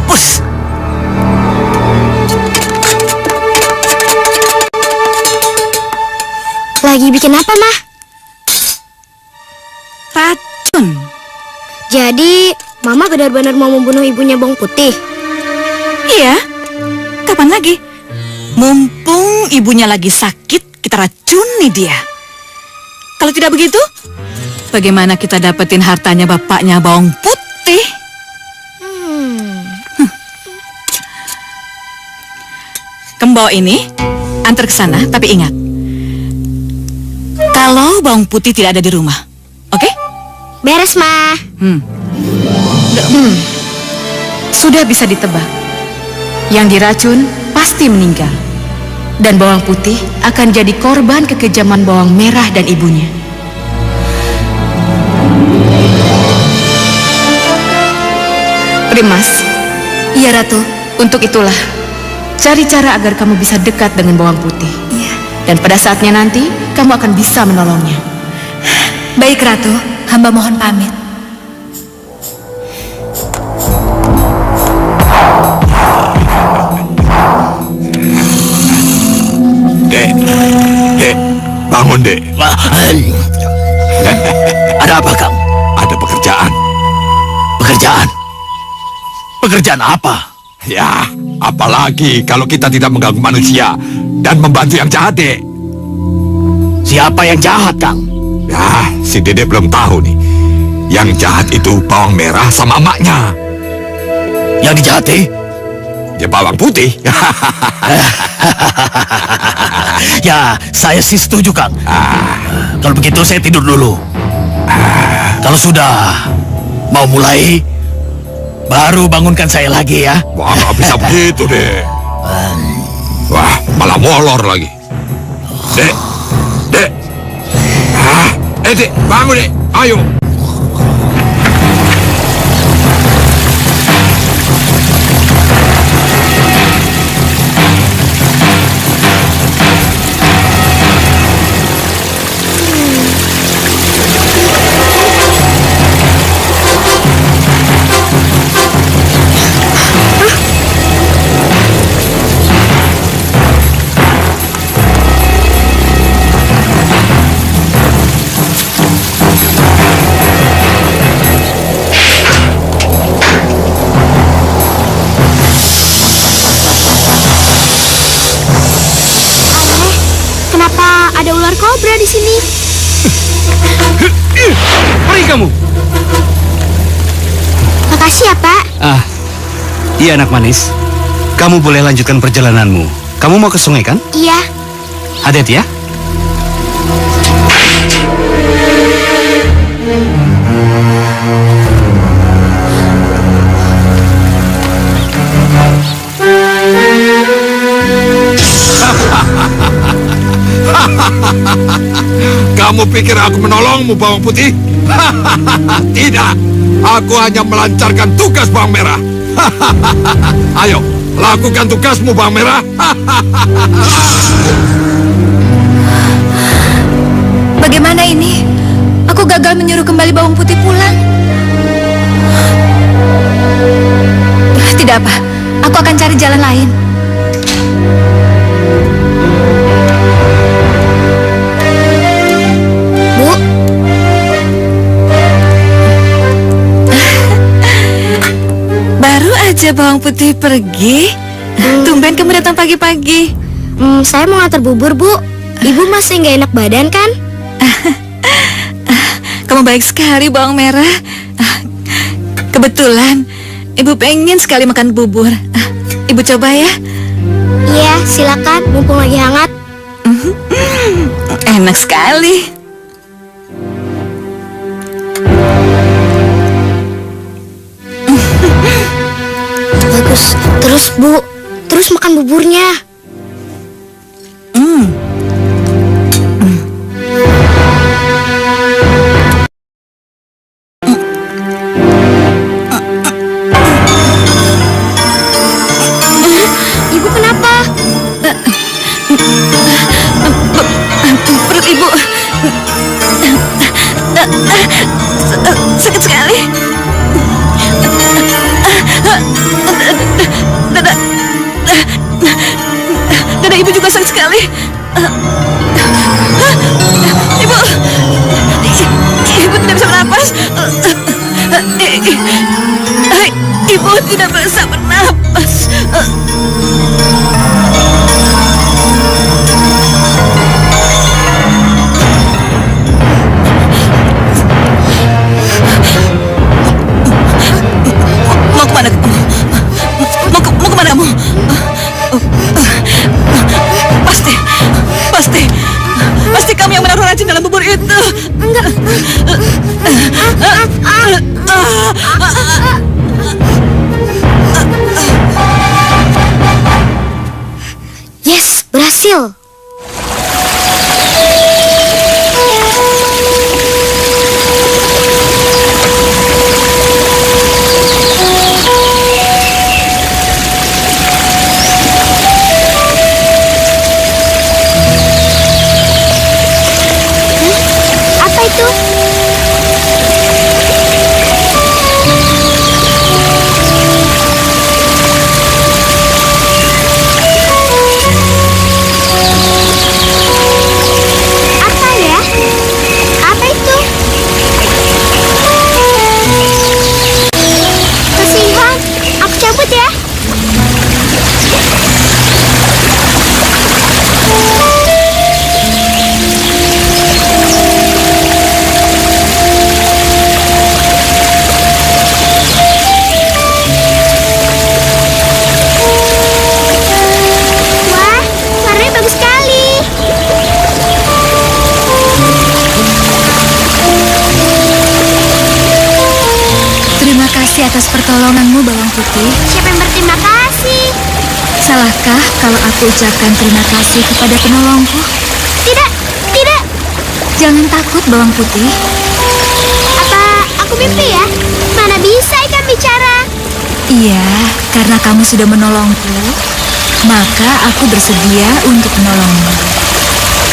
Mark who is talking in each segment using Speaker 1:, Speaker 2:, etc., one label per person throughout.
Speaker 1: Mampus!
Speaker 2: Lagi bikin apa, Mah?
Speaker 3: Racun.
Speaker 2: Jadi, Mama benar-benar mau membunuh ibunya Bawang Putih?
Speaker 3: Iya. Kapan lagi? Mumpung ibunya lagi sakit, kita racuni dia. Kalau tidak begitu, bagaimana kita dapetin hartanya bapaknya Bawang Putih? Kamu bawa ini, antar ke sana, tapi ingat, kalau Bawang Putih tidak ada di rumah, oke?
Speaker 2: Beres, Ma.
Speaker 4: Sudah bisa ditebak. Yang diracun pasti meninggal. Dan Bawang Putih akan jadi korban kekejaman Bawang Merah dan ibunya. Primas. Iya, Ratu. Untuk itulah, cari cara agar kamu bisa dekat dengan Bawang Putih.
Speaker 3: Iya.
Speaker 4: Dan pada saatnya nanti, kamu akan bisa menolongnya.
Speaker 3: Baik, Ratu. Hamba mohon pamit.
Speaker 5: Dek, bangun, Dek.
Speaker 1: Ada apa, Kang?
Speaker 5: Ada pekerjaan.
Speaker 1: Pekerjaan? Pekerjaan apa?
Speaker 5: Ya, apalagi kalau kita tidak mengganggu manusia dan membantu yang jahat, Dek.
Speaker 1: Siapa yang jahat, Kang?
Speaker 5: Ya, si Dedek belum tahu nih. Yang jahat itu Bawang Merah sama emaknya.
Speaker 1: Yang dijahati?
Speaker 5: Ya, Bawang Putih.
Speaker 1: Ya, saya sih setuju, Kang. Kalau begitu saya tidur dulu. Kalau sudah mau mulai, baru bangunkan saya lagi ya.
Speaker 5: Wah, nggak bisa begitu, Dek. Wah, malah molor lagi. Dek, Dek. Dek, bangun, Dek. Ayo.
Speaker 2: Kenapa ada ular kobra di sini?
Speaker 6: Pergi kamu.
Speaker 2: Makasih ya, Pak.
Speaker 6: Iya anak manis. Kamu boleh lanjutkan perjalananmu. Kamu mau ke sungai kan?
Speaker 2: Iya.
Speaker 6: Hati-hati ya.
Speaker 5: Kamu pikir aku menolongmu, Bawang Putih? Tidak. Aku hanya melancarkan tugas Bawang Merah. Ayo, lakukan tugasmu, Bawang Merah.
Speaker 3: Bagaimana ini? Aku gagal menyuruh kembali Bawang Putih pulang. Tidak apa, aku akan cari jalan lain.
Speaker 2: Bu,
Speaker 3: Baru aja Bawang Putih pergi. Tumben kamu datang pagi-pagi.
Speaker 2: saya mau ngantar bubur, Bu. Ibu masih nggak enak badan, kan?
Speaker 3: Kamu baik sekali, Bawang Merah. Kebetulan Ibu pengen sekali makan bubur. Ibu coba ya.
Speaker 2: Iya, silakan. Mumpung lagi hangat.
Speaker 3: Enak sekali.
Speaker 2: Bagus. Terus, Bu. Terus makan buburnya. Ibu kenapa?
Speaker 3: Perut Ibu sakit sekali. sekali. Ibu, ibu tidak bisa bernapas. Ibu tidak bisa bernapas. Mau kemana kamu? Mau kemana kamu? Pasti kamu yang menaruh racun dalam bubur itu.
Speaker 2: Enggak. Yes, berhasil. Apa itu? Apa ya? Apa itu? Kasihan, aku cabut ya. Wah, warnanya bagus sekali.
Speaker 4: Terima kasih atas pertolonganmu, Bawang Putih.
Speaker 2: Siapa yang berterima kasih?
Speaker 4: Salahkah kalau aku ucapkan terima kasih kepada penolongku?
Speaker 2: Tidak, tidak.
Speaker 4: Jangan takut, Bawang Putih.
Speaker 2: Apa aku mimpi ya? Mana bisa ikan bicara?
Speaker 4: Iya, karena kamu sudah menolongku, maka aku bersedia untuk menolongmu.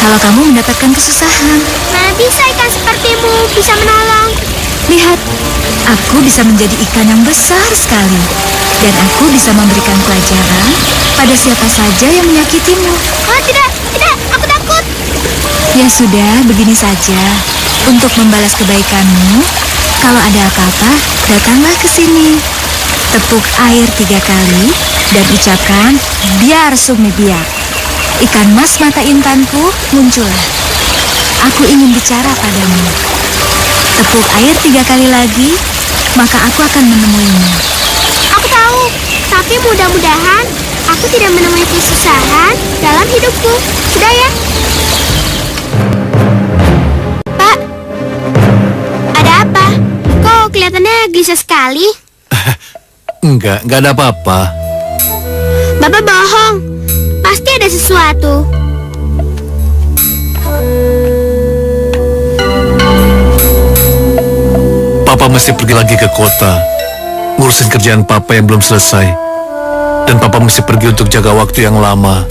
Speaker 4: Kalau kamu mendapatkan kesusahan,
Speaker 2: Mana bisa ikan sepertimu bisa menolong?
Speaker 4: lihat, aku bisa menjadi ikan yang besar sekali. Dan aku bisa memberikan pelajaran pada siapa saja yang menyakitimu.
Speaker 2: Oh tidak, aku takut.
Speaker 4: Ya sudah, begini saja. Untuk membalas kebaikanmu, kalau ada apa-apa, datanglah ke sini. Tepuk air 3 kali dan ucapkan biar sumi biar. Ikan mas mata intanku muncullah. Aku ingin bicara padamu. Tepuk air 3 kali lagi, maka aku akan menemuimu.
Speaker 2: Aku tahu, tapi mudah-mudahan aku tidak menemui kesusahan dalam hidupku. Sudah ya? Pak, ada apa? Kok kelihatannya gelisah sekali?
Speaker 5: Enggak ada apa-apa.
Speaker 2: Bapak bohong. Pasti ada sesuatu.
Speaker 5: Papa mesti pergi lagi ke kota, ngurusin kerjaan Papa yang belum selesai. Dan Papa mesti pergi untuk jaga waktu yang lama.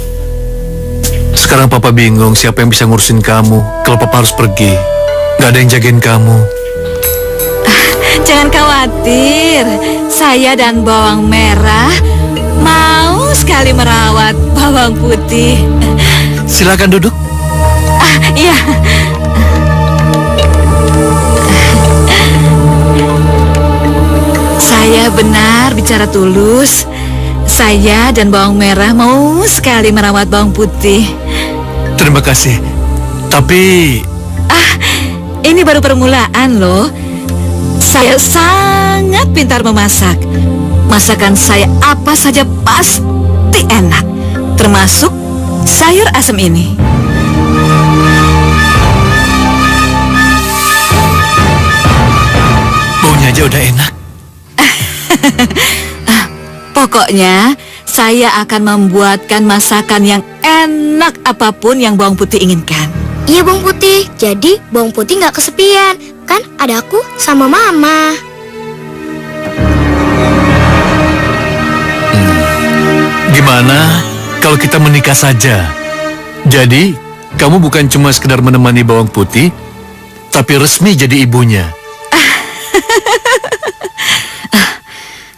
Speaker 5: Sekarang Papa bingung siapa yang bisa ngurusin kamu kalau Papa harus pergi. Gak ada yang jagain kamu.
Speaker 3: Jangan khawatir, saya dan Bawang Merah mau sekali merawat Bawang Putih.
Speaker 5: Silakan duduk.
Speaker 3: Iya. Saya benar bicara tulus. Saya dan Bawang Merah mau sekali merawat Bawang Putih.
Speaker 5: Terima kasih. Tapi
Speaker 3: Ini baru permulaan loh. Saya sangat pintar memasak. Masakan saya apa saja pasti enak, termasuk sayur asem ini.
Speaker 5: baunya aja udah enak.
Speaker 3: Pokoknya saya akan membuatkan masakan yang enak apapun yang Bawang Putih inginkan.
Speaker 2: Iya Bawang Putih, jadi Bawang Putih nggak kesepian. Kan ada aku sama Mama.
Speaker 5: Gimana kalau kita menikah saja? Jadi, kamu bukan cuma sekedar menemani Bawang Putih, tapi resmi jadi ibunya.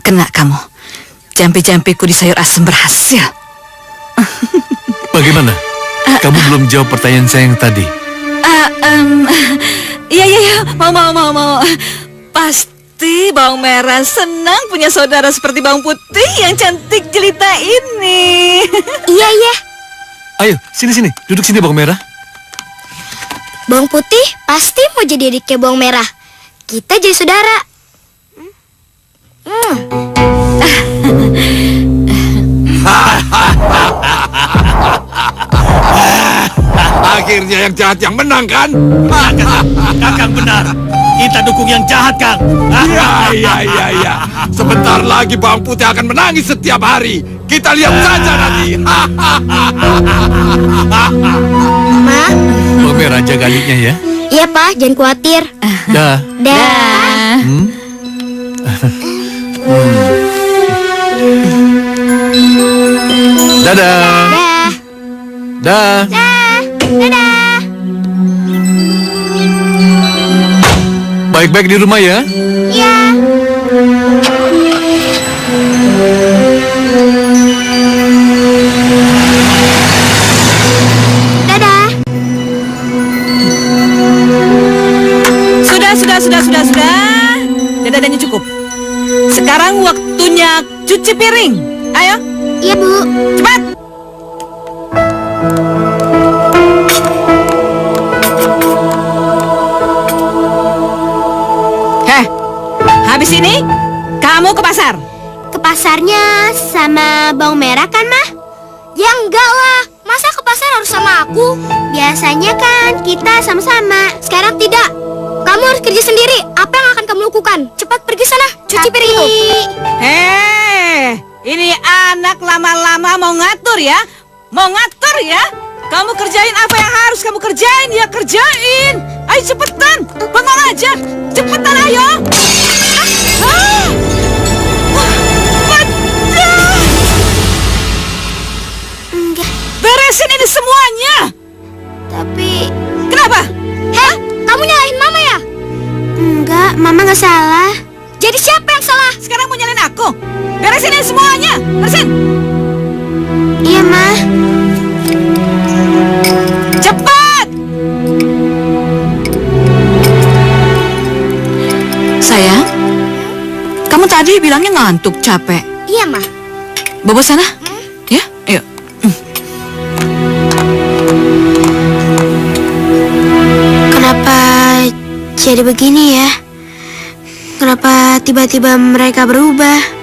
Speaker 3: Kena kamu. Jampi-jampiku di sayur asem berhasil.
Speaker 5: Bagaimana? Kamu belum jawab pertanyaan saya yang tadi.
Speaker 3: Iya, mau. Pasti bawang merah senang punya saudara seperti bawang putih yang cantik jelita ini.
Speaker 2: Iya.
Speaker 5: Ayo, sini. Duduk sini, bawang merah.
Speaker 2: Bawang putih pasti mau jadi adiknya bawang merah. Kita jadi saudara.
Speaker 7: Akhirnya yang jahat yang menang kan?
Speaker 1: Kakang benar. Kita dukung yang jahat, Kang.
Speaker 7: Iya. Sebentar lagi bawang putih akan menangis setiap hari. Kita lihat saja nanti.
Speaker 2: Ma?
Speaker 5: Bawang merah, jaga adiknya ya.
Speaker 2: Iya, Pak. Jangan khawatir.
Speaker 5: Dah.
Speaker 2: Dah.
Speaker 5: Dadah.
Speaker 2: Dah.
Speaker 5: Dah.
Speaker 2: Dadah.
Speaker 5: Baik-baik di rumah ya.
Speaker 2: Iya. Dadah.
Speaker 3: Sudah. Dadanya cukup. Sekarang waktunya cuci piring. Ayo,
Speaker 2: Iya, Bu.
Speaker 3: cepat. Habis ini kamu ke pasar.
Speaker 2: Ke pasarnya sama bawang merah kan, Mah? Ya enggak lah. Masa ke pasar harus sama aku? Biasanya kan kita sama-sama. Sekarang tidak. Kamu harus kerja sendiri. Apa yang akan kamu lakukan? Cepat pergi sana. Cuci piring itu.
Speaker 3: Ini anak lama-lama mau ngatur ya? Mau ngatur ya? Kamu kerjain apa yang harus kamu kerjain ya, kerjain. Ayo cepetan, bengong aja. Cepetan ayo.
Speaker 2: Enggak.
Speaker 3: Beresin ini semuanya.
Speaker 2: Tapi...
Speaker 3: Kenapa?
Speaker 2: Heh, kamu nyalahin Mama ya? Enggak, Mama nggak salah. Jadi siapa yang salah?
Speaker 3: Sekarang mau nyalain aku? Beresin ini semuanya. Beresin.
Speaker 2: Iya, Ma.
Speaker 3: Cepat. Sayang, kamu tadi bilangnya ngantuk, capek.
Speaker 2: Iya, Ma.
Speaker 3: Bobo sana. Ya, ayo.
Speaker 2: Kenapa jadi begini ya? Kenapa tiba-tiba mereka berubah?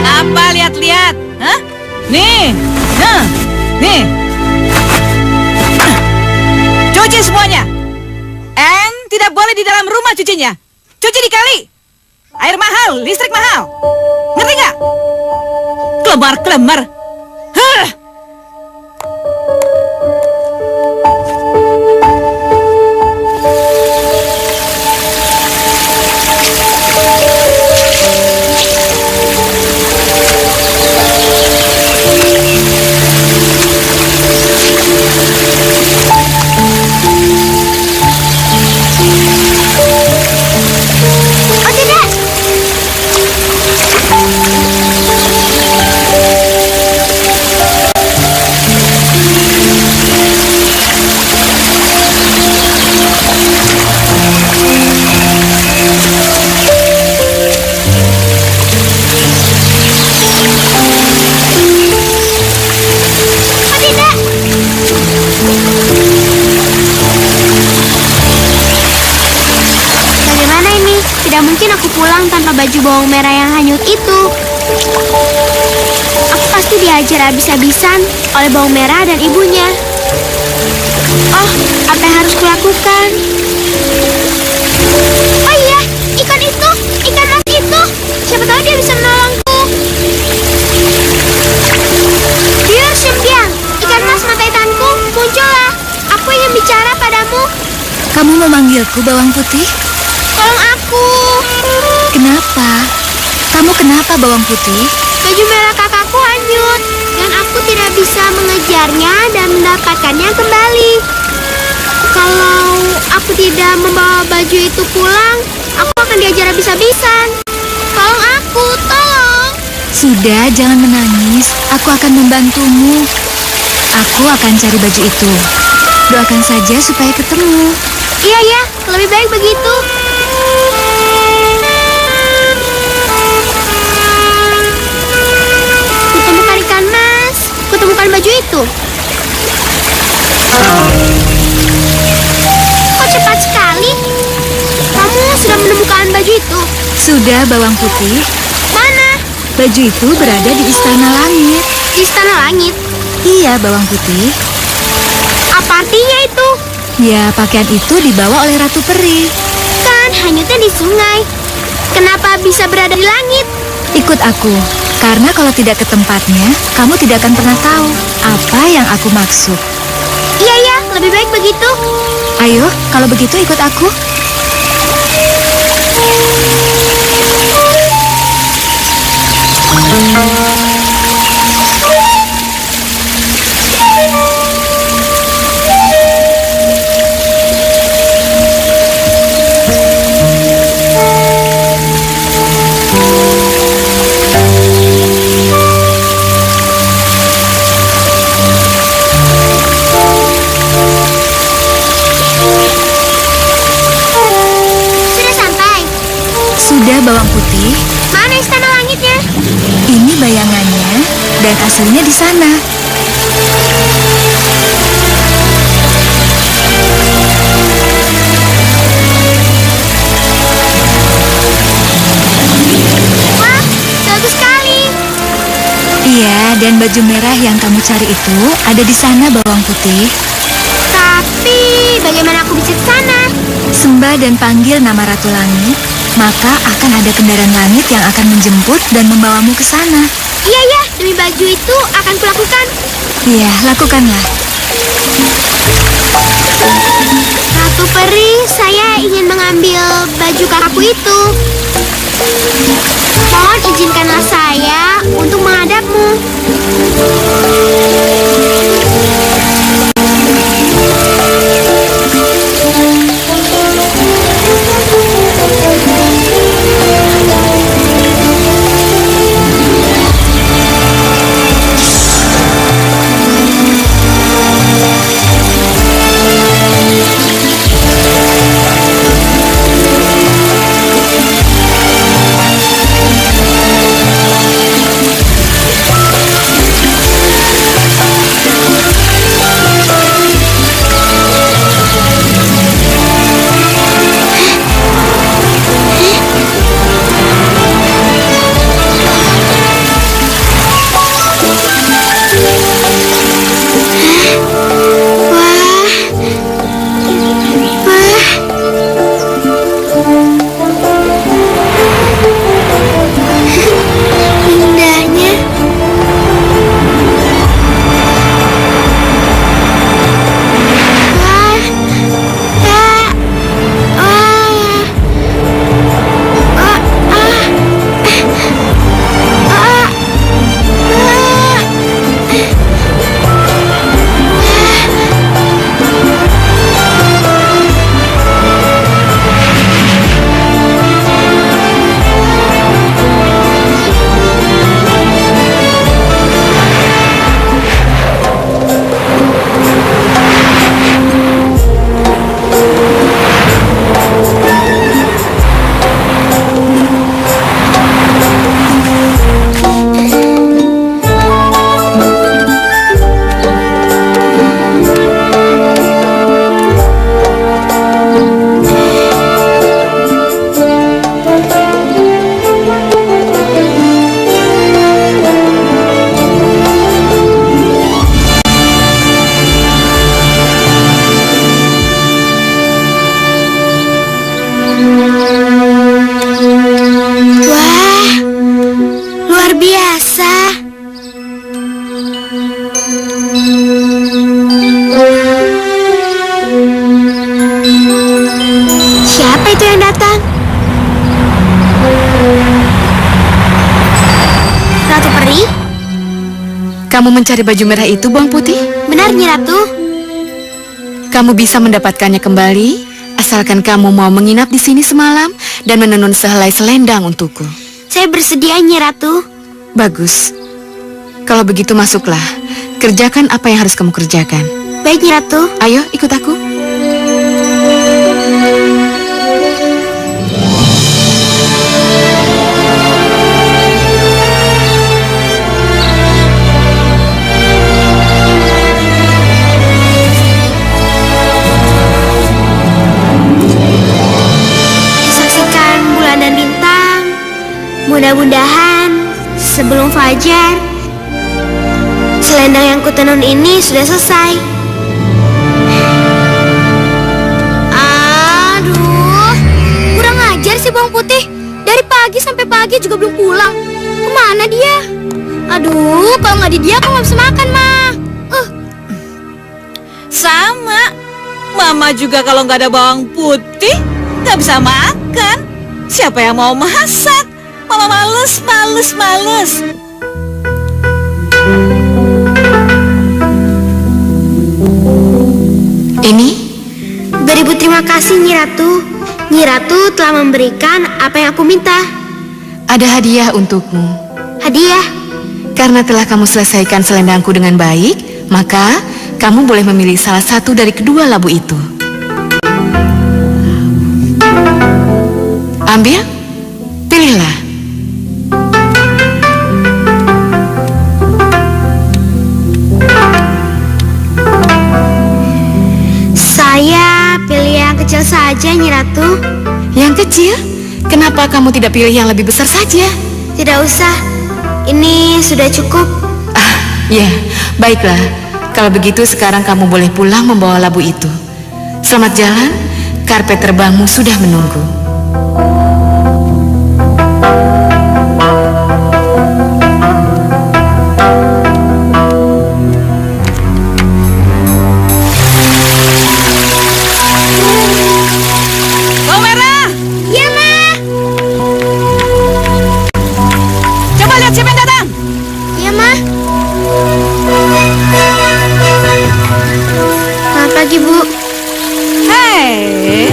Speaker 3: Apa lihat-lihat? Hah? Nih. Nah, nih. Cuci semuanya. Tidak boleh di dalam rumah cucinya. Cuci di kali. Air mahal, listrik mahal. Ngerti nggak? Kelemar-kelemar. Hah!
Speaker 2: Oh tidak! Oh tidak! Bagaimana ini? Tidak mungkin aku pulang tanpa baju bawang merah yang hanyut itu. Aku pasti diajar habis-habisan oleh bawang merah dan ibunya. Oh, apa yang harus kulakukan? Oh iya, ikan itu, ikan mas itu. Siapa tahu dia bisa menolongku. Biu Simbiang, ikan mas mata hitamku, muncullah. Aku ingin bicara padamu.
Speaker 4: Kamu memanggilku bawang putih?
Speaker 2: Tolong aku.
Speaker 4: Kenapa? Kamu kenapa bawang putih?
Speaker 2: Baju merah kakakku hanyut dan aku tidak bisa mengejarnya dan mendapatkannya kembali. Kalau aku tidak membawa baju itu pulang, aku akan diajar habis-habisan. Tolong aku, tolong.
Speaker 4: Sudah, jangan menangis. Aku akan membantumu. Aku akan cari baju itu. Doakan saja supaya ketemu.
Speaker 2: Iya ya, lebih baik begitu. Kutemukan ikan mas. Kutemukan baju itu. Kok cepat sekali? Kamu sudah menemukan baju itu?
Speaker 4: Sudah, bawang putih.
Speaker 2: Mana?
Speaker 4: Baju itu berada di Istana Langit.
Speaker 2: Di Istana Langit.
Speaker 4: Iya, bawang putih.
Speaker 2: Apa artinya itu?
Speaker 4: Ya, pakaian itu dibawa oleh Ratu Peri.
Speaker 2: Kan hanyutnya di sungai. Kenapa bisa berada di langit?
Speaker 4: Ikut aku, karena kalau tidak ke tempatnya, kamu tidak akan pernah tahu apa yang aku maksud.
Speaker 2: Iya ya, lebih baik begitu.
Speaker 4: Ayo, kalau begitu ikut aku.
Speaker 2: Sudah sampai.
Speaker 4: Sudah, bawang putih.
Speaker 2: Mana Istana Langitnya?
Speaker 4: Ini bayangannya dan aslinya di sana.
Speaker 2: Wah, bagus sekali.
Speaker 4: Iya, dan baju merah yang kamu cari itu ada di sana, bawang putih.
Speaker 2: Tapi bagaimana aku bisa ke sana?
Speaker 4: Sembah dan panggil nama Ratu Langit, maka akan ada kendaraan langit yang akan menjemput dan membawamu ke sana.
Speaker 2: Iya ya, demi baju itu akan kulakukan.
Speaker 4: Iya, lakukanlah.
Speaker 2: Ratu Peri, saya ingin mengambil baju kakakku itu. Mohon izinkanlah saya untuk menghadapmu.
Speaker 3: Kamu mencari baju merah itu, Bawang Putih?
Speaker 2: Benar, Nyi Ratu.
Speaker 3: Kamu bisa mendapatkannya kembali, asalkan kamu mau menginap di sini semalam dan menenun sehelai selendang untukku.
Speaker 2: Saya bersedia, Nyi Ratu.
Speaker 3: Bagus. Kalau begitu masuklah. Kerjakan apa yang harus kamu kerjakan.
Speaker 2: Baik, Nyi Ratu.
Speaker 3: Ayo, ikut aku.
Speaker 2: Saksikan bulan dan bintang. Mudah-mudahan sebelum fajar selendang yang kutenun ini sudah selesai. Aduh, kurang ajar sih bawang putih. Dari pagi sampai pagi juga belum pulang. Kemana dia? Aduh, kalau nggak di dia aku nggak bisa makan, Ma.
Speaker 3: Sama. Mama juga kalau nggak ada bawang putih nggak bisa makan. Siapa yang mau masak? Mama males. Ini
Speaker 2: Beribu terima kasih, Nyi Ratu. Nyi Ratu telah memberikan apa yang aku minta.
Speaker 3: ada hadiah untukmu.
Speaker 2: Hadiah.
Speaker 3: Karena telah kamu selesaikan selendangku dengan baik, maka kamu boleh memilih salah satu dari kedua labu itu. Ambil, pilihlah.
Speaker 2: Saya pilih yang kecil saja, Nyi Ratu.
Speaker 3: Yang kecil? Kenapa kamu tidak pilih yang lebih besar saja?
Speaker 2: Tidak usah. Ini sudah cukup.
Speaker 3: Ya, baiklah. Kalau begitu sekarang kamu boleh pulang membawa labu itu. Selamat jalan, karpet terbangmu sudah menunggu. Bawang merah!
Speaker 2: Ya, Ma.
Speaker 3: Coba lihat siapa yang datang.
Speaker 2: Ya, Ma. Selamat pagi, Bu.
Speaker 3: Hei,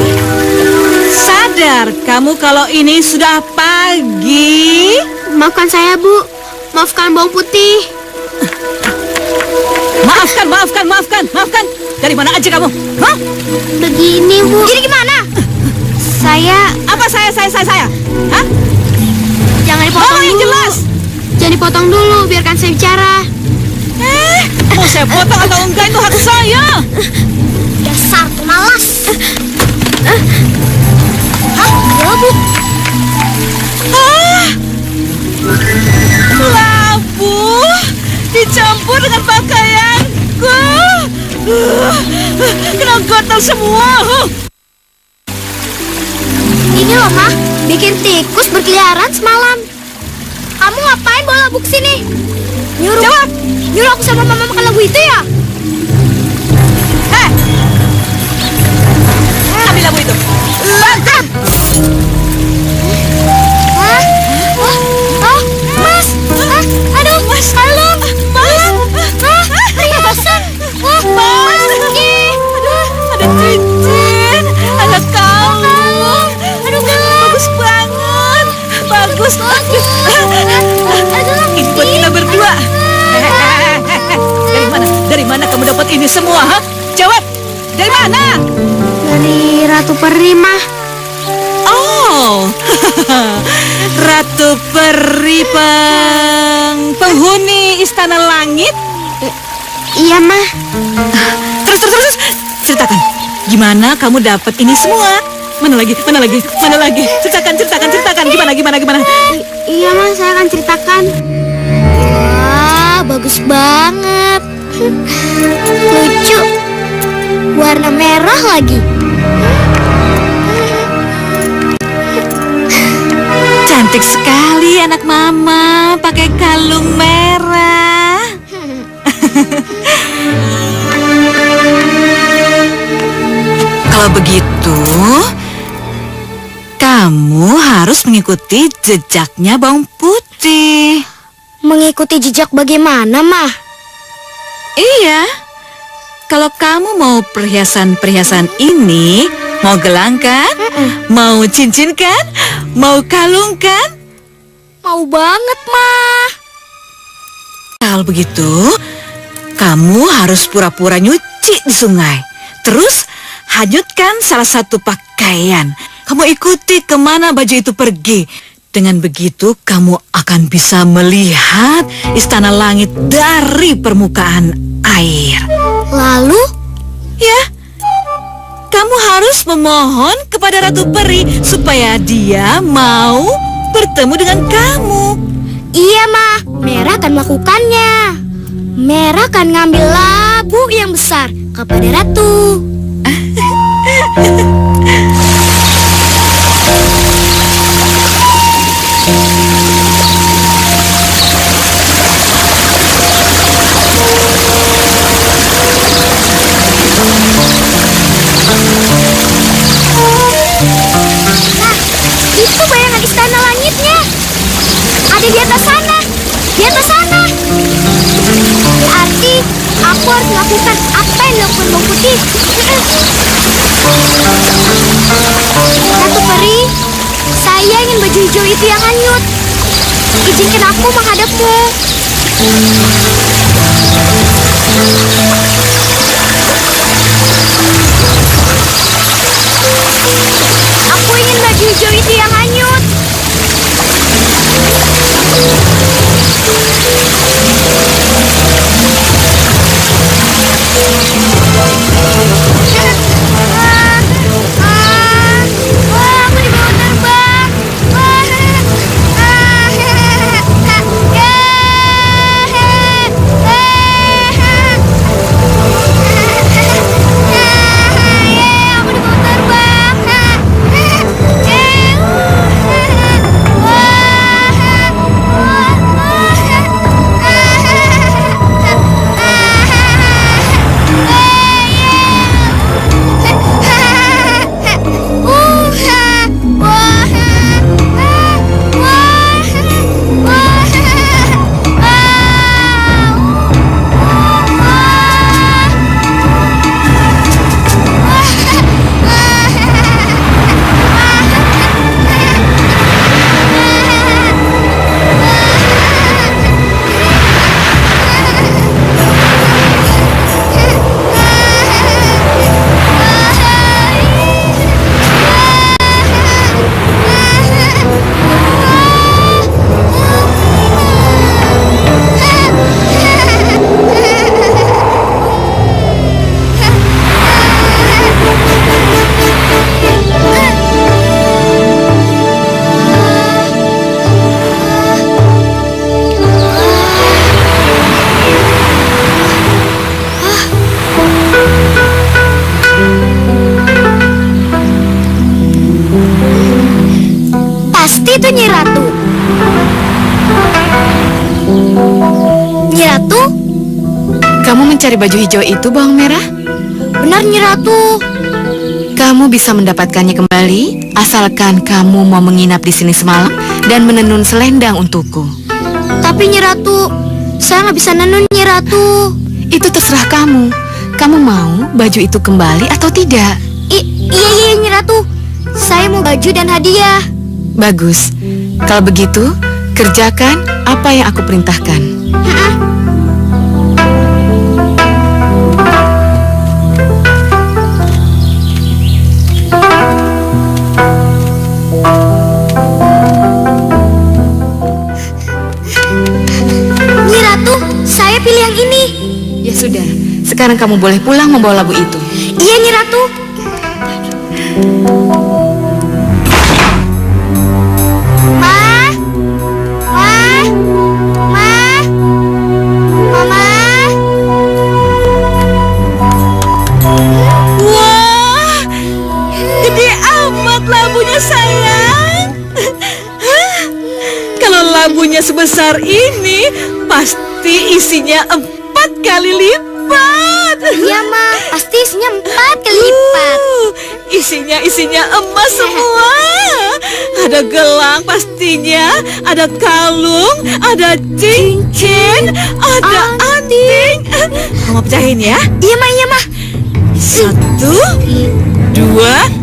Speaker 3: sadar kamu kalau ini sudah pagi?
Speaker 2: Maafkan saya, Bu. Maafkan bawang putih.
Speaker 3: Maafkan. Dari mana aja kamu? Hah?
Speaker 2: Begini, Bu. Jadi gimana? Saya...
Speaker 3: Apa saya? Hah?
Speaker 2: Jangan dipotong
Speaker 3: Ngomong yang
Speaker 2: dulu.
Speaker 3: jelas.
Speaker 2: Jangan dipotong dulu, biarkan saya bicara.
Speaker 3: Mau saya potong atau enggak itu hak saya.
Speaker 2: Dasar pemalas. Hah? Ya, Bu.
Speaker 3: Labu dicampur dengan pakaianku. Kena gatal semua.
Speaker 2: Ini loh, Ma. Bikin tikus berkeliaran semalam. Kamu ngapain bawa labu ke sini? Nyuruh aku sama Mama makan labu itu ya?
Speaker 3: Ambil labu itu.
Speaker 2: Makan. Hah? Oh, Mas. Aduh, Mas. Halo, Mas. Perhiasan. Mas.
Speaker 3: Ada cincin, ada kalung.
Speaker 2: Aduh, gelap.
Speaker 3: Bagus banget. Bagus. Ini buat kita berdua. Dari mana kamu dapat ini semua? Ha? Jawab. Dari mana?
Speaker 2: Dari Ratu Peri, Mah.
Speaker 3: Oh, Ratu Peri penghuni Istana Langit.
Speaker 2: Iya, Mah.
Speaker 3: Terus. Ceritakan. Gimana kamu dapat ini semua? Mana lagi? Ceritakan. Gimana?
Speaker 2: Iya, Mah, saya akan ceritakan. Wah, bagus banget. Lucu. Warna merah lagi.
Speaker 3: Cantik sekali anak mama pakai kalung merah. Kalau begitu, kamu harus mengikuti jejaknya bawang putih.
Speaker 2: Mengikuti jejak bagaimana, Mah?
Speaker 3: Iya, Kalau kamu mau perhiasan-perhiasan ini, mau gelang kan? Mau cincin kan? Mau kalung kan?
Speaker 2: Mau banget, Ma.
Speaker 3: Kalau begitu, kamu harus pura-pura nyuci di sungai. Terus, hanyutkan salah satu pakaian. Kamu ikuti kemana baju itu pergi. Dengan begitu, kamu akan bisa melihat istana langit dari permukaan air.
Speaker 2: Lalu?
Speaker 3: Ya, kamu harus memohon kepada Ratu Peri supaya dia mau bertemu dengan kamu.
Speaker 2: Iya, Ma. Merah akan melakukannya. Merah akan ngambil labu yang besar kepada Ratu. Itu bayangan istana langitnya. Ada di atas sana. Di atas sana. Berarti aku harus melakukan apa yang dilakukan Bang Putih. Ratu Peri, saya ingin baju hijau itu yang hanyut. Izinkan aku menghadapmu. Aku ingin baju hijau itu yang hanyut. Aku dibawa terbang. Itu Nyi Ratu. Nyi Ratu?
Speaker 8: Kamu mencari baju hijau itu, Bawang Merah?
Speaker 2: Benar, Nyi Ratu.
Speaker 8: Kamu bisa mendapatkannya kembali asalkan kamu mau menginap di sini semalam dan menenun selendang untukku.
Speaker 2: Tapi Nyi Ratu, saya nggak bisa nenun, Nyi Ratu.
Speaker 8: Itu terserah kamu. Kamu mau baju itu kembali atau tidak?
Speaker 2: Iya, Nyi Ratu. Saya mau baju dan hadiah.
Speaker 8: Bagus. Kalau begitu, kerjakan apa yang aku perintahkan.
Speaker 2: Nyi Ratu, saya pilih yang ini.
Speaker 8: Ya sudah, sekarang kamu boleh pulang membawa labu itu.
Speaker 2: Iya, Nyi Ratu.
Speaker 3: Labunya sebesar ini pasti isinya 4 kali lipat.
Speaker 2: Iya, Ma, pasti isinya 4 kali lipat.
Speaker 3: Isinya emas semua. Ada gelang pastinya, ada kalung, ada cincin, ada penting. Mama pecahin ya.
Speaker 2: Iya, Ma, iya, Ma.
Speaker 3: 1, 2.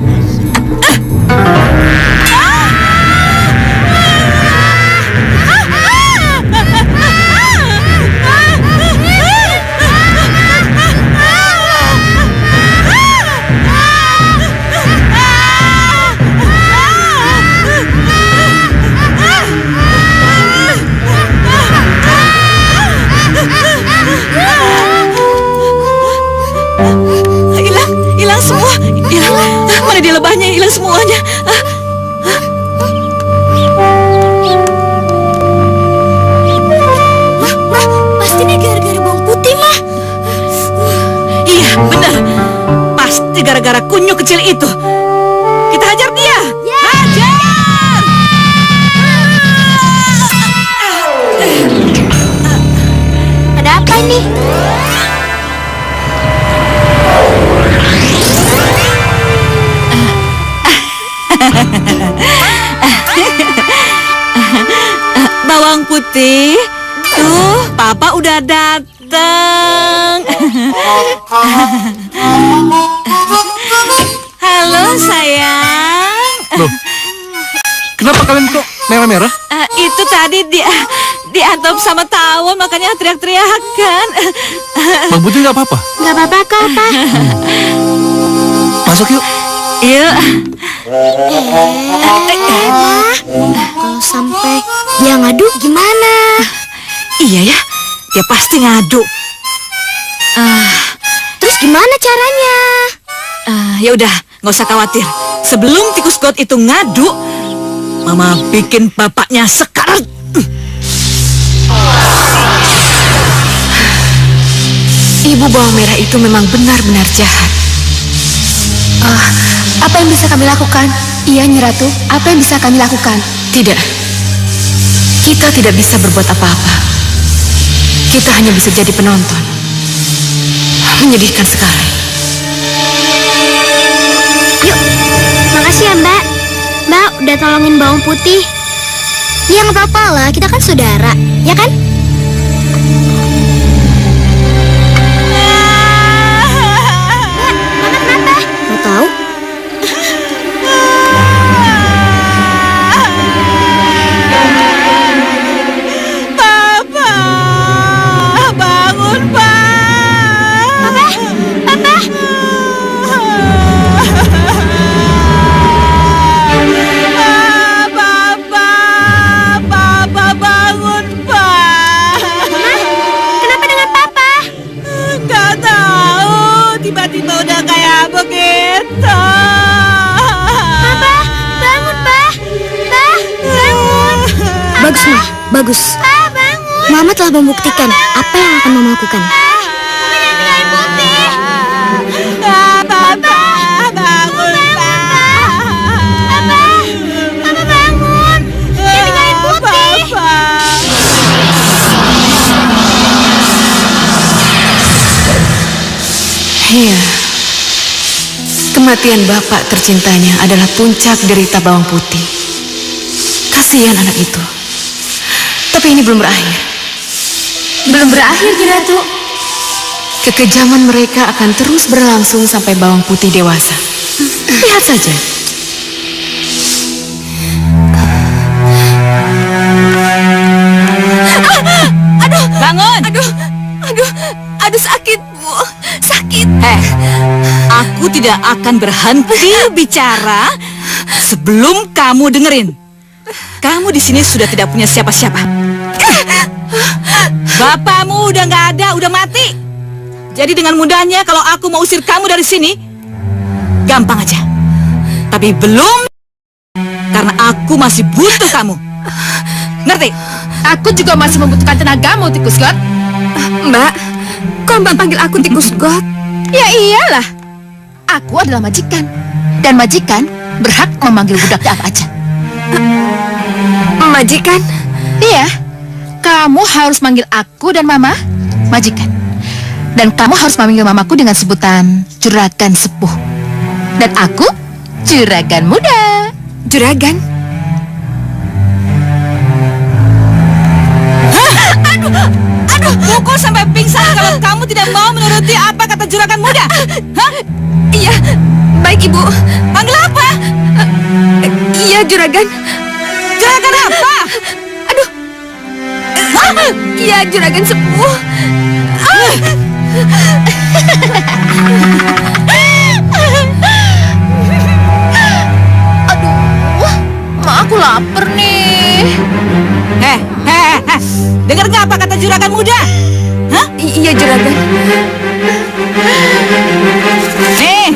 Speaker 3: Hilang semua. Hilang. Mana dia lebahnya? Hilang semuanya.
Speaker 2: Ma, pasti ini gara-gara bawang putih, Ma.
Speaker 3: Iya, benar. Pasti gara-gara kunyuk kecil itu. Kita hajar dia. Hajar!
Speaker 2: Ada apa ini?
Speaker 3: Bawang putih. Tuh, Papa udah datang. Halo, sayang.
Speaker 5: Loh, kenapa kalian kok merah-merah?
Speaker 3: Itu tadi diantop sama tawon, makanya teriak-teriakan.
Speaker 5: Bang Putih nggak apa-apa?
Speaker 2: Nggak apa-apa kok, Pa.
Speaker 5: Masuk yuk.
Speaker 3: Yuk.
Speaker 2: Kalau sampai dia ngadu gimana?
Speaker 3: Iya ya, dia pasti ngadu.
Speaker 2: Terus gimana caranya?
Speaker 3: Ya udah, nggak usah khawatir. Sebelum tikus got itu ngadu, Mama bikin bapaknya sekarat.
Speaker 8: Ibu bawang merah itu memang benar-benar jahat. Apa yang bisa kami lakukan? Iya, Nyi Ratu, apa yang bisa kami lakukan? Tidak. Kita tidak bisa berbuat apa-apa. Kita hanya bisa jadi penonton. Menyedihkan sekali.
Speaker 2: Yuk, makasih ya, Mbak. Mbak udah tolongin bawang putih. Ya nggak apa-apa lah, kita kan saudara, ya kan? Mbak, Mama kenapa? Mau tahu?
Speaker 3: Papa, bangun, Pak.
Speaker 2: Papa.
Speaker 3: Papa bangun, Pak.
Speaker 2: Kenapa dengan Papa?
Speaker 3: Nggak tahu, tiba-tiba udah kayak begitu.
Speaker 2: Papa, bangun, Pa. Pa, bangun.
Speaker 4: Bagus, Ma. Bagus.
Speaker 2: Pa, bangun.
Speaker 4: Mama telah membuktikan apa yang akan Mama lakukan.
Speaker 2: Tinggalin putih.
Speaker 3: Papa, bangun, Pak.
Speaker 2: Papa bangun. Dia tinggalin putih.
Speaker 8: Iya. Kematian bapak tercintanya adalah puncak derita bawang putih. Kasihan anak itu. Tapi ini belum berakhir. Belum berakhir, Nyi Ratu. Kekejaman mereka akan terus berlangsung sampai bawang putih dewasa. Lihat saja.
Speaker 3: Bangun. Aduh sakit, Bu. Sakit. Aku tidak akan berhenti bicara sebelum kamu dengerin. Kamu di sini sudah tidak punya siapa-siapa. Bapakmu udah nggak ada, udah mati. Jadi dengan mudahnya kalau aku mau usir kamu dari sini, gampang aja. Tapi belum, karena aku masih butuh kamu. Ngerti?
Speaker 8: Aku juga masih membutuhkan tenagamu, Tikus Got. Mbak, kok Mbak panggil aku Tikus Got? Ya iyalah. Aku adalah majikan. Dan majikan berhak memanggil budaknya apa aja. Majikan? Iya. Kamu harus manggil aku dan Mama majikan. Dan kamu harus memanggil mamaku dengan sebutan juragan sepuh. Dan aku juragan muda. Juragan?
Speaker 3: pukul sampai pingsan kalau kamu tidak mau menuruti apa kata juragan muda. Hah?
Speaker 8: Iya, baik Ibu.
Speaker 3: Panggil apa?
Speaker 8: Iya, Juragan.
Speaker 3: Juragan apa?
Speaker 8: Aduh. Iya, Juragan Sepuh.
Speaker 2: Aduh, Ma, aku lapar nih.
Speaker 3: Dengar nggak apa kata juragan muda? Hah?
Speaker 8: Iya, Juragan.
Speaker 3: Nih,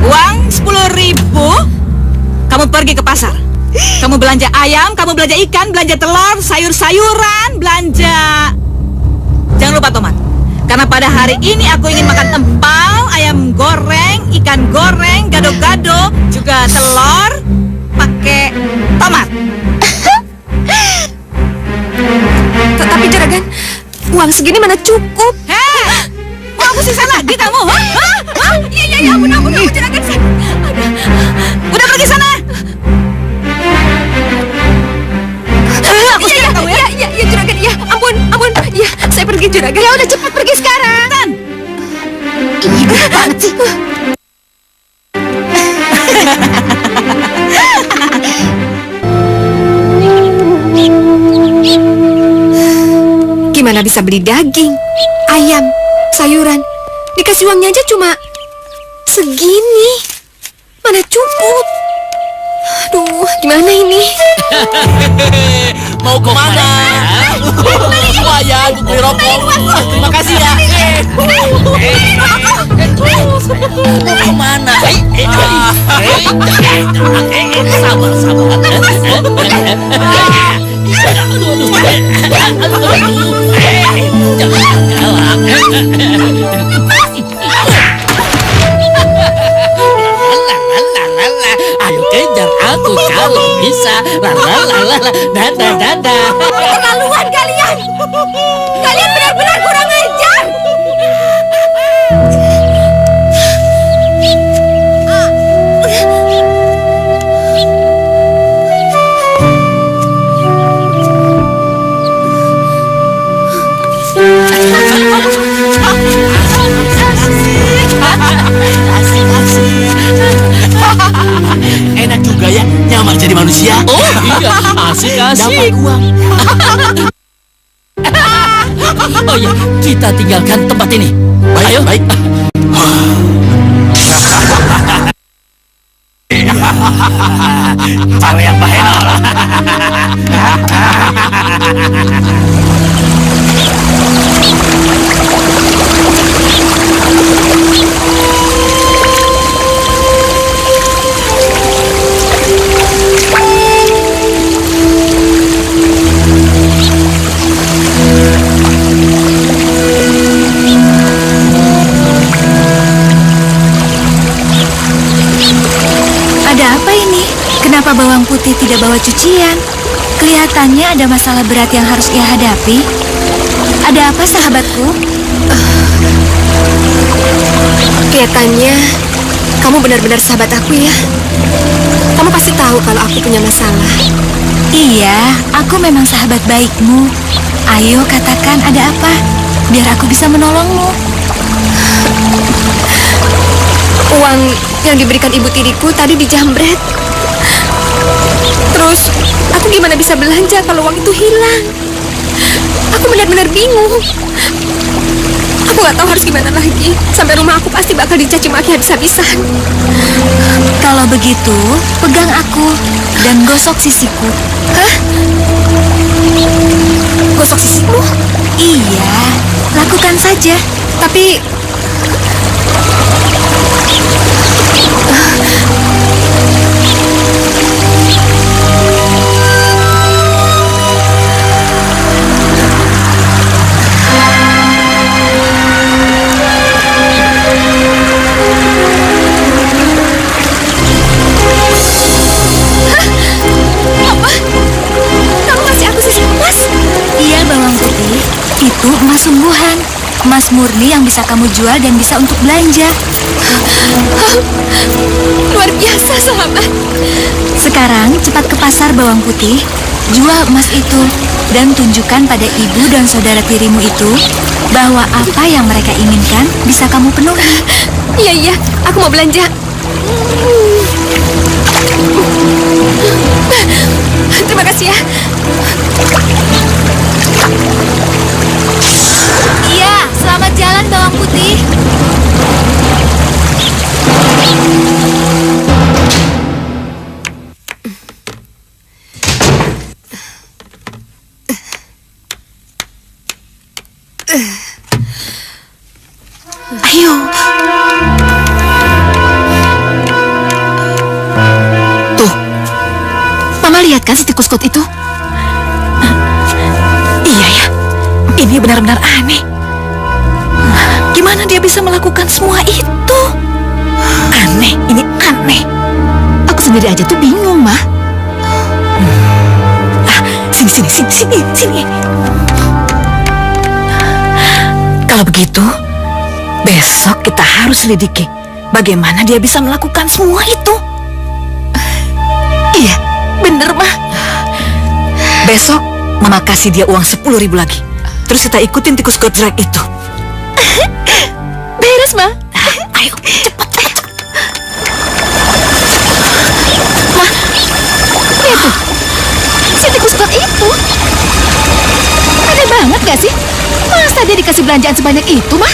Speaker 3: uang 10.000. Kamu pergi ke pasar. Kamu belanja ayam, kamu belanja ikan, belanja telur, sayur-sayuran, belanja. Jangan lupa tomat. Karena pada hari ini aku ingin makan empal, ayam goreng, ikan goreng, gado-gado, juga telur pakai tomat.
Speaker 8: Tapi Juragan, uang segini mana cukup?
Speaker 3: Mau aku sisa lagi kamu?
Speaker 8: Iya, ampun, Juragan.
Speaker 3: Udah pergi sana. Aku siap kamu ya.
Speaker 8: Iya, Juragan. Iya, ampun. Iya, saya pergi, Juragan.
Speaker 2: Ya udah cepat pergi sekarang. Ih, banget sih.
Speaker 8: Gimana bisa beli daging, ayam, sayuran? Dikasih uangnya aja cuma segini. Mana cukup? Aduh, gimana ini?
Speaker 1: Mau kemana? Lumayan, beli rokok. Terima kasih ya. Mau kemana? Sabar. Jangan ayo kejar aku kalau bisa. Dadah.
Speaker 2: Keterlaluan kalian. Kalian benar-benar kurang ajar.
Speaker 1: Enak juga ya nyamar jadi manusia. Oh iya, asik. Dapat uang. Oh iya, kita tinggalkan tempat ini. Ayo. Baik. Cewek yang bahenol.
Speaker 4: Ada apa ini? Kenapa bawang putih tidak bawa cucian? Kelihatannya ada masalah berat yang harus ia hadapi. Ada apa, sahabatku?
Speaker 8: Kelihatannya kamu benar-benar sahabat aku ya. Kamu pasti tahu kalau aku punya masalah.
Speaker 4: Iya, aku memang sahabat baikmu. Ayo katakan ada apa, biar aku bisa menolongmu.
Speaker 8: Uang yang diberikan ibu tiriku tadi dijambret. Terus aku gimana bisa belanja kalau uang itu hilang? Aku benar-benar bingung. Aku gak tahu harus gimana lagi. Sampai rumah aku pasti bakal dicaci maki habis-habisan.
Speaker 4: Kalau begitu, pegang aku dan gosok sisiku.
Speaker 8: Hah? Gosok sisimu?
Speaker 4: Iya, lakukan saja.
Speaker 8: Tapi kamu kasih aku sisik emas?
Speaker 4: Iya, bawang putih. Itu emas sungguhan. Emas murni yang bisa kamu jual dan bisa untuk belanja.
Speaker 8: Luar biasa, sahabat.
Speaker 4: Sekarang cepat ke pasar, bawang putih. jual emas itu dan tunjukkan pada ibu dan saudara tirimu itu bahwa apa yang mereka inginkan bisa kamu penuhi.
Speaker 8: Iya, iya, aku mau belanja. Terima kasih ya.
Speaker 4: Iya, selamat jalan bawang putih.
Speaker 8: Ayo. Tuh, Mama lihat kan si tikus kot itu?
Speaker 3: Iya ya, ini benar-benar aneh. Gimana dia bisa melakukan semua itu? Aneh, ini aneh.
Speaker 8: Aku sendiri aja tuh bingung, Ma.
Speaker 3: Sini. Kalau begitu, besok kita harus selidiki bagaimana dia bisa melakukan semua itu.
Speaker 8: Iya, bener, Ma.
Speaker 3: Besok Mama kasih dia uang 10.000 lagi. Terus kita ikutin tikus gojrek itu.
Speaker 8: Beres, Ma.
Speaker 3: Ayo, cepat.
Speaker 8: Ma, lihat tuh. Si tikus kot itu. Aneh banget gak sih? Masa dia dikasih belanjaan sebanyak itu, Ma?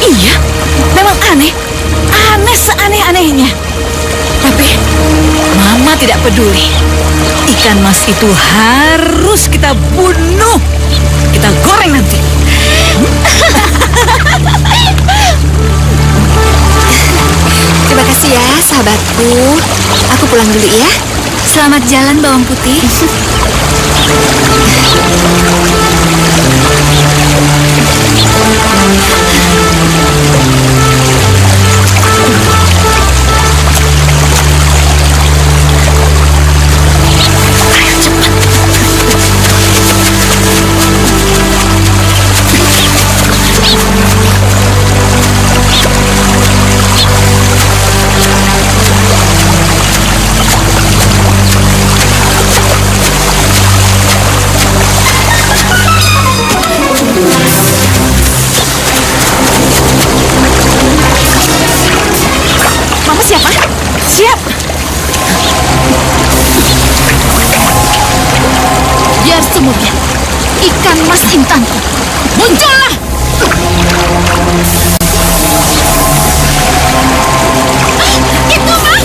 Speaker 3: Iya, memang aneh. Aneh seaneh-anehnya. Tapi Mama tidak peduli. Ikan mas itu harus kita bunuh. Kita goreng nanti.
Speaker 8: Terima kasih ya, sahabatku. Aku pulang dulu ya.
Speaker 4: Selamat jalan bawang putih.
Speaker 8: Mama siapa?
Speaker 3: Siap.
Speaker 8: Biar semutnya. Ikan mas intanku. Muncullah! Itu, Ma!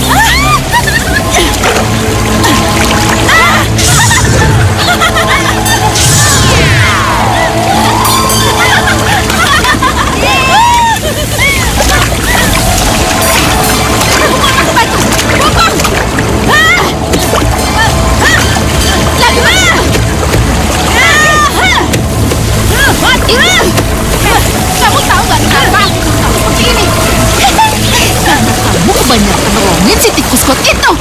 Speaker 8: Kamu tahu gak kenapa aku seperti ini? Karena kamu kebanyakan nolongin si tikus kot itu.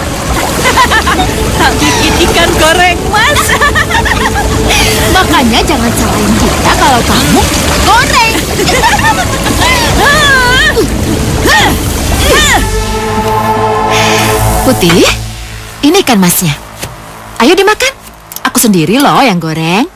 Speaker 3: Tak bikin ikan goreng mas.
Speaker 8: Makanya jangan salahin kita kalau kamu goreng. Putih, ini ikan masnya. Ayo dimakan. Aku sendiri loh yang goreng.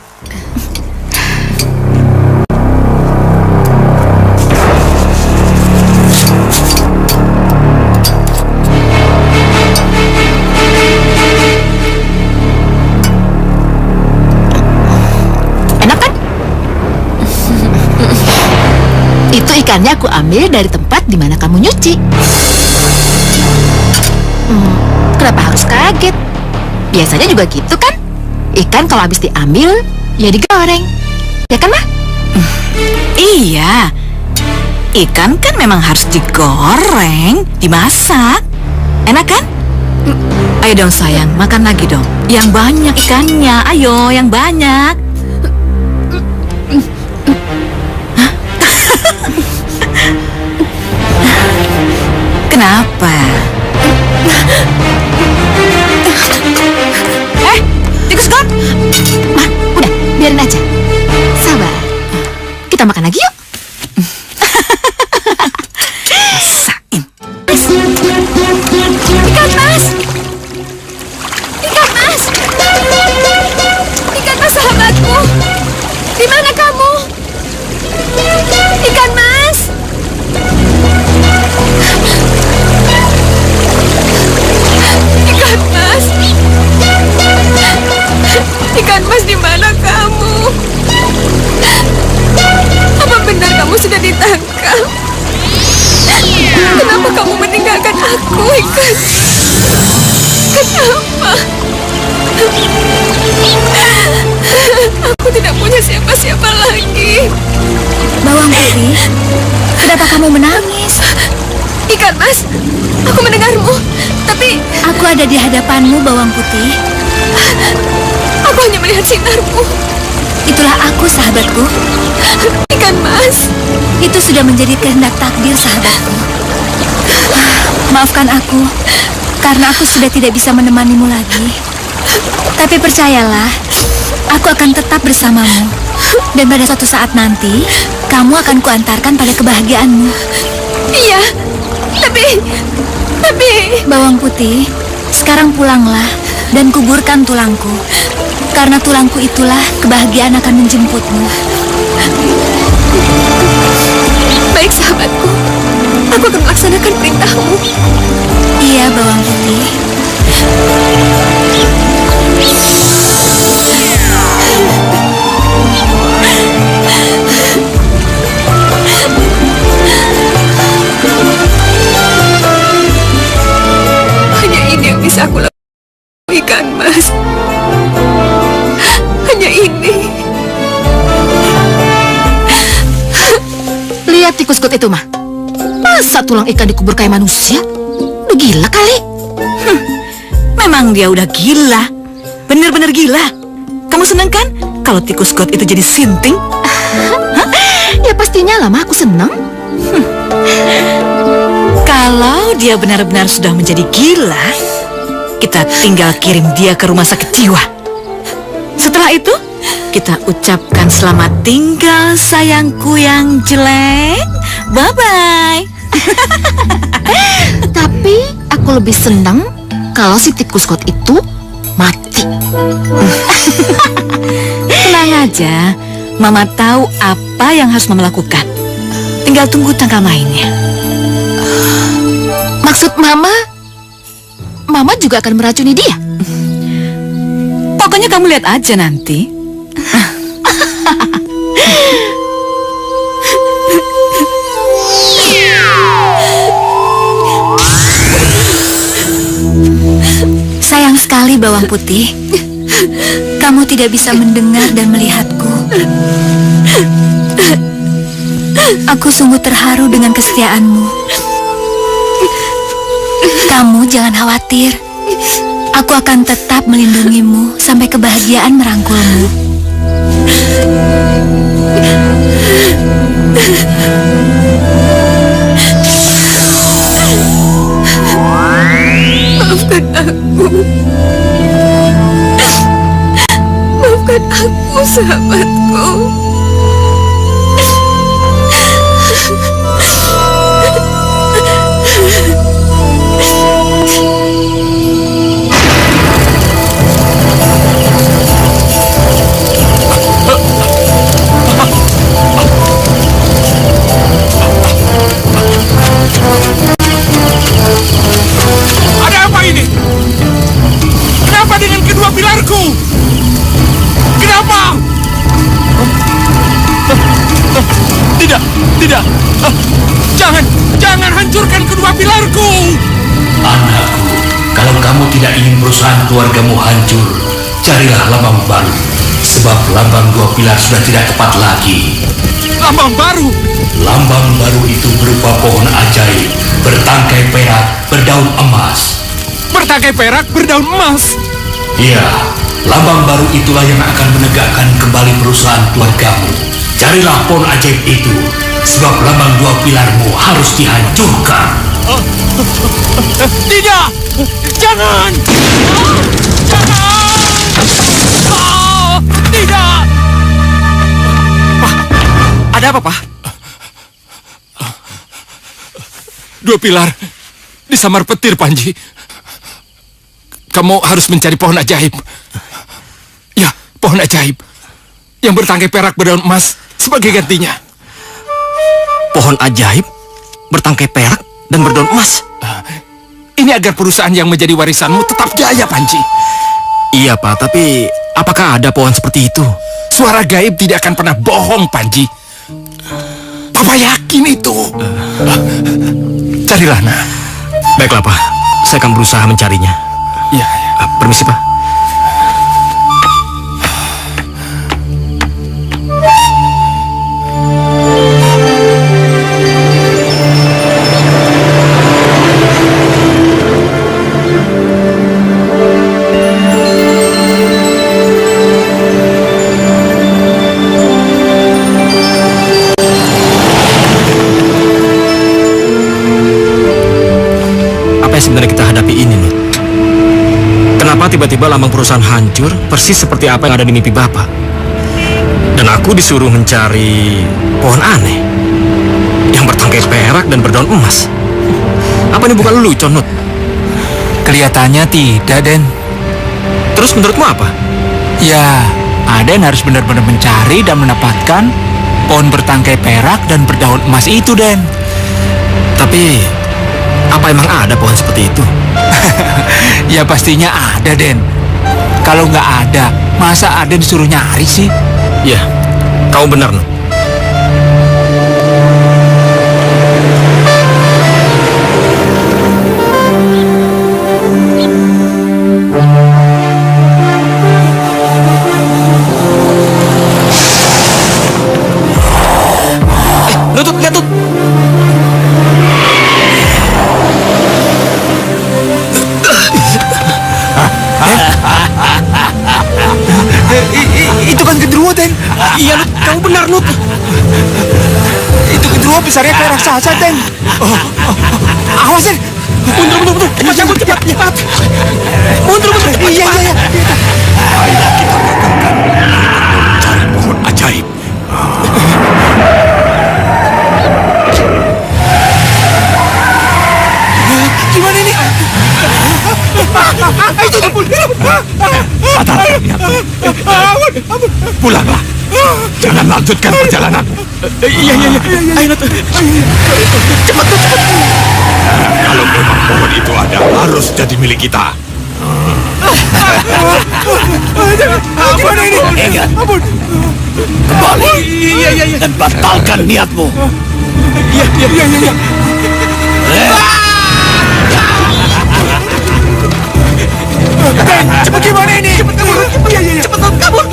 Speaker 8: Enak kan? Itu ikannya aku ambil dari tempat di mana kamu nyuci. Kenapa harus kaget? Biasanya juga gitu kan? Ikan kalau habis diambil, ya digoreng. Ya kan, Ma?
Speaker 3: Iya. Ikan kan memang harus digoreng, dimasak. Enak kan? Ayo dong sayang, makan lagi dong. Yang banyak ikannya, ayo yang banyak. Hah? Kenapa?
Speaker 8: Tikus kot! Ma, udah, biarin aja. Sabar. Kita makan lagi yuk.
Speaker 3: Rasain.
Speaker 8: Ikan mas! Ikan mas! Mas. Kenapa? Aku tidak punya siapa-siapa lagi.
Speaker 4: Bawang Putih, kenapa kamu menangis?
Speaker 8: Ikan Mas, aku mendengarmu. Tapi
Speaker 4: Aku ada di hadapanmu, Bawang Putih.
Speaker 8: aku hanya melihat sinarmu.
Speaker 4: Itulah aku, sahabatku.
Speaker 8: Ikan Mas,
Speaker 4: Itu sudah menjadi kehendak takdir, sahabatku. Maafkan aku, karena aku sudah tidak bisa menemanimu lagi. Tapi percayalah, aku akan tetap bersamamu. Dan pada suatu saat nanti, kamu akan kuantarkan pada kebahagiaanmu.
Speaker 8: iya. Tapi
Speaker 4: Bawang Putih, sekarang pulanglah dan kuburkan tulangku. Karena tulangku itulah kebahagiaan akan menjemputmu.
Speaker 8: baik sahabatku. Aku akan melaksanakan perintahmu.
Speaker 4: Iya, Bawang Putih.
Speaker 8: Hanya ini yang bisa aku lakukan, Ikan Mas. Hanya ini.
Speaker 9: Lihat tikus kot itu, mah. Masa tulang ikan dikubur kayak manusia? Udah gila kali.
Speaker 3: Memang dia udah gila. Bener-bener gila. Kamu seneng kan kalau tikus got itu jadi sinting?
Speaker 9: Ya pastinya lah, mah. Aku seneng.
Speaker 3: Kalau dia benar-benar sudah menjadi gila, kita tinggal kirim dia ke rumah sakit jiwa. Setelah itu, kita ucapkan selamat tinggal sayangku yang jelek. Bye-bye.
Speaker 9: Tapi aku lebih senang kalau si tikus kot itu mati.
Speaker 3: Tenang aja, Mama tahu apa yang harus Mama lakukan. Tinggal tunggu tanggal mainnya.
Speaker 9: Maksud Mama, Mama juga akan meracuni dia.
Speaker 3: Pokoknya kamu lihat aja nanti.
Speaker 4: Sayang sekali, Bawang Putih. Kamu tidak bisa mendengar dan melihatku. Aku sungguh terharu dengan kesetiaanmu. Kamu jangan khawatir. Aku akan tetap melindungimu sampai kebahagiaan merangkulmu.
Speaker 8: Maafkan aku. Maafkan aku, sahabatku.
Speaker 7: Ada apa ini? Kenapa dengan kedua pilarku? Kenapa? Tidak, tidak. Jangan hancurkan kedua pilarku.
Speaker 1: Anakku, kalau kamu tidak ingin perusahaan keluargamu hancur, carilah lambang baru. Sebab lambang dua pilar sudah tidak tepat lagi.
Speaker 7: Lambang baru.
Speaker 1: Lambang baru itu berupa pohon ajaib, bertangkai perak, berdaun emas.
Speaker 7: Bertangkai perak, berdaun emas.
Speaker 1: Iya, lambang baru itulah yang akan menegakkan kembali perusahaan keluargamu. Carilah pohon ajaib itu, sebab lambang dua pilarmu harus dihancurkan.
Speaker 7: Tidak. Jangan. Jangan. Tidak.
Speaker 6: Ada apa, Pak?
Speaker 7: Dua pilar disamar petir, Panji. Kamu harus mencari pohon ajaib. Ya, pohon ajaib yang bertangkai perak berdaun emas sebagai gantinya.
Speaker 6: Pohon ajaib, bertangkai perak, dan berdaun emas.
Speaker 7: Ini agar perusahaan yang menjadi warisanmu tetap jaya, Panji.
Speaker 6: Iya, Pak, tapi apakah ada pohon seperti itu?
Speaker 7: Suara gaib tidak akan pernah bohong, Panji. Papa yakin itu. Carilah, nak.
Speaker 6: Baiklah, Pak.
Speaker 10: Saya akan berusaha mencarinya.
Speaker 5: Ya.
Speaker 10: Permisi, Pak. Apa yang sebenarnya kita hadapi ini, Nut? Kenapa tiba-tiba lambang perusahaan hancur persis seperti apa yang ada di mimpi Bapak? Dan aku disuruh mencari pohon aneh yang bertangkai perak dan berdaun emas. Apa ini bukan lelucon, Nut?
Speaker 11: Kelihatannya tidak, Den.
Speaker 10: Terus menurutmu apa?
Speaker 11: Ya, Aden harus benar-benar mencari dan mendapatkan pohon bertangkai perak dan berdaun emas itu, Den.
Speaker 10: Tapi, apa emang ada pohon seperti itu?
Speaker 11: Ya pastinya ada, Den. Kalau nggak ada, masa Aden disuruh nyari sih?
Speaker 10: Ya, kau benar, Nut. Nut, lihat, Nut.
Speaker 11: Itu kan genderuwo, Den.
Speaker 10: Iya, Nut, kamu benar, Nut.
Speaker 11: Itu genderuwo besarnya kayak raksasa, Den. Awas, Den.
Speaker 10: Mundur. Cepat. Mundur.
Speaker 11: Iya.
Speaker 7: Ayo kita gagalkan mencari pohon ajaib.
Speaker 11: Gimana ini?
Speaker 7: Batalkan niatmu. Pulanglah. Jangan lanjutkan perjalanan.
Speaker 10: Iya. Ayo, Nut. Cepat.
Speaker 7: Kalau memang pohon itu ada, harus jadi milik kita.
Speaker 11: Gimana ini?
Speaker 1: Ingat, kembali dan batalkan niatmu.
Speaker 11: Iya. Den, cepat gimana ini? Cepat kabur. Cepat kabur.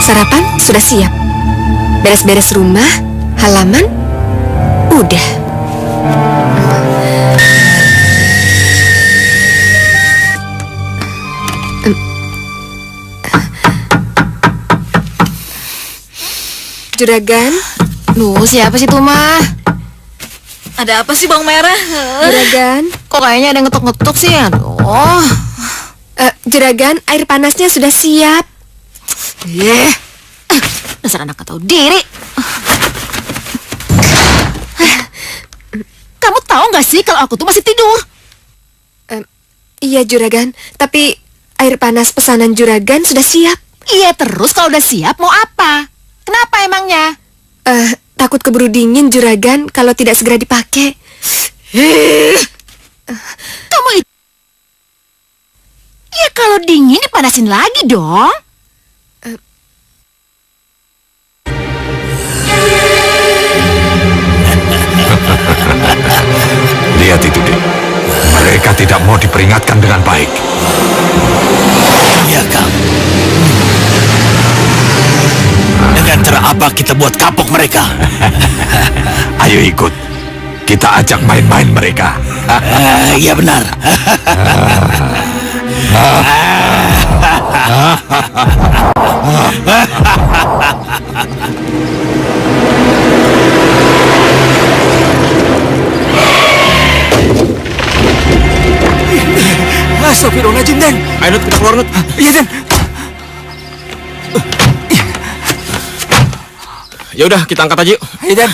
Speaker 8: Sarapan sudah siap. Beres-beres rumah, halaman, udah. Juragan, siapa sih tuh, Mah?
Speaker 3: Ada apa sih, bawang merah?
Speaker 8: Juragan,
Speaker 9: Kok kayaknya ada yang ngetok-ngetok sih? Aduh.
Speaker 8: Juragan, air panasnya sudah siap.
Speaker 9: Dasar anak gak tahu diri. Kamu tahu nggak sih kalau aku tuh masih tidur?
Speaker 8: Iya, Juragan, tapi air panas pesanan Juragan sudah siap.
Speaker 9: Iya, terus kalau udah siap mau apa? Kenapa emangnya?
Speaker 8: Takut keburu dingin, Juragan, kalau tidak segera dipakai.
Speaker 9: Kamu itu... Ya kalau dingin dipanasin lagi dong.
Speaker 7: Lihat itu, Dek. Mereka tidak mau diperingatkan dengan baik.
Speaker 1: Iya, Kang. Dengan cara apa kita buat kapok mereka?
Speaker 7: Ayo ikut. Kita ajak main-main mereka.
Speaker 1: Iya benar.
Speaker 11: Astagfirullahaladzim, Den.
Speaker 10: Ayo, Nut, kita keluar, Nut.
Speaker 11: Iya, Den.
Speaker 10: Ya udah, kita angkat aja yuk.
Speaker 11: Ayo, Den.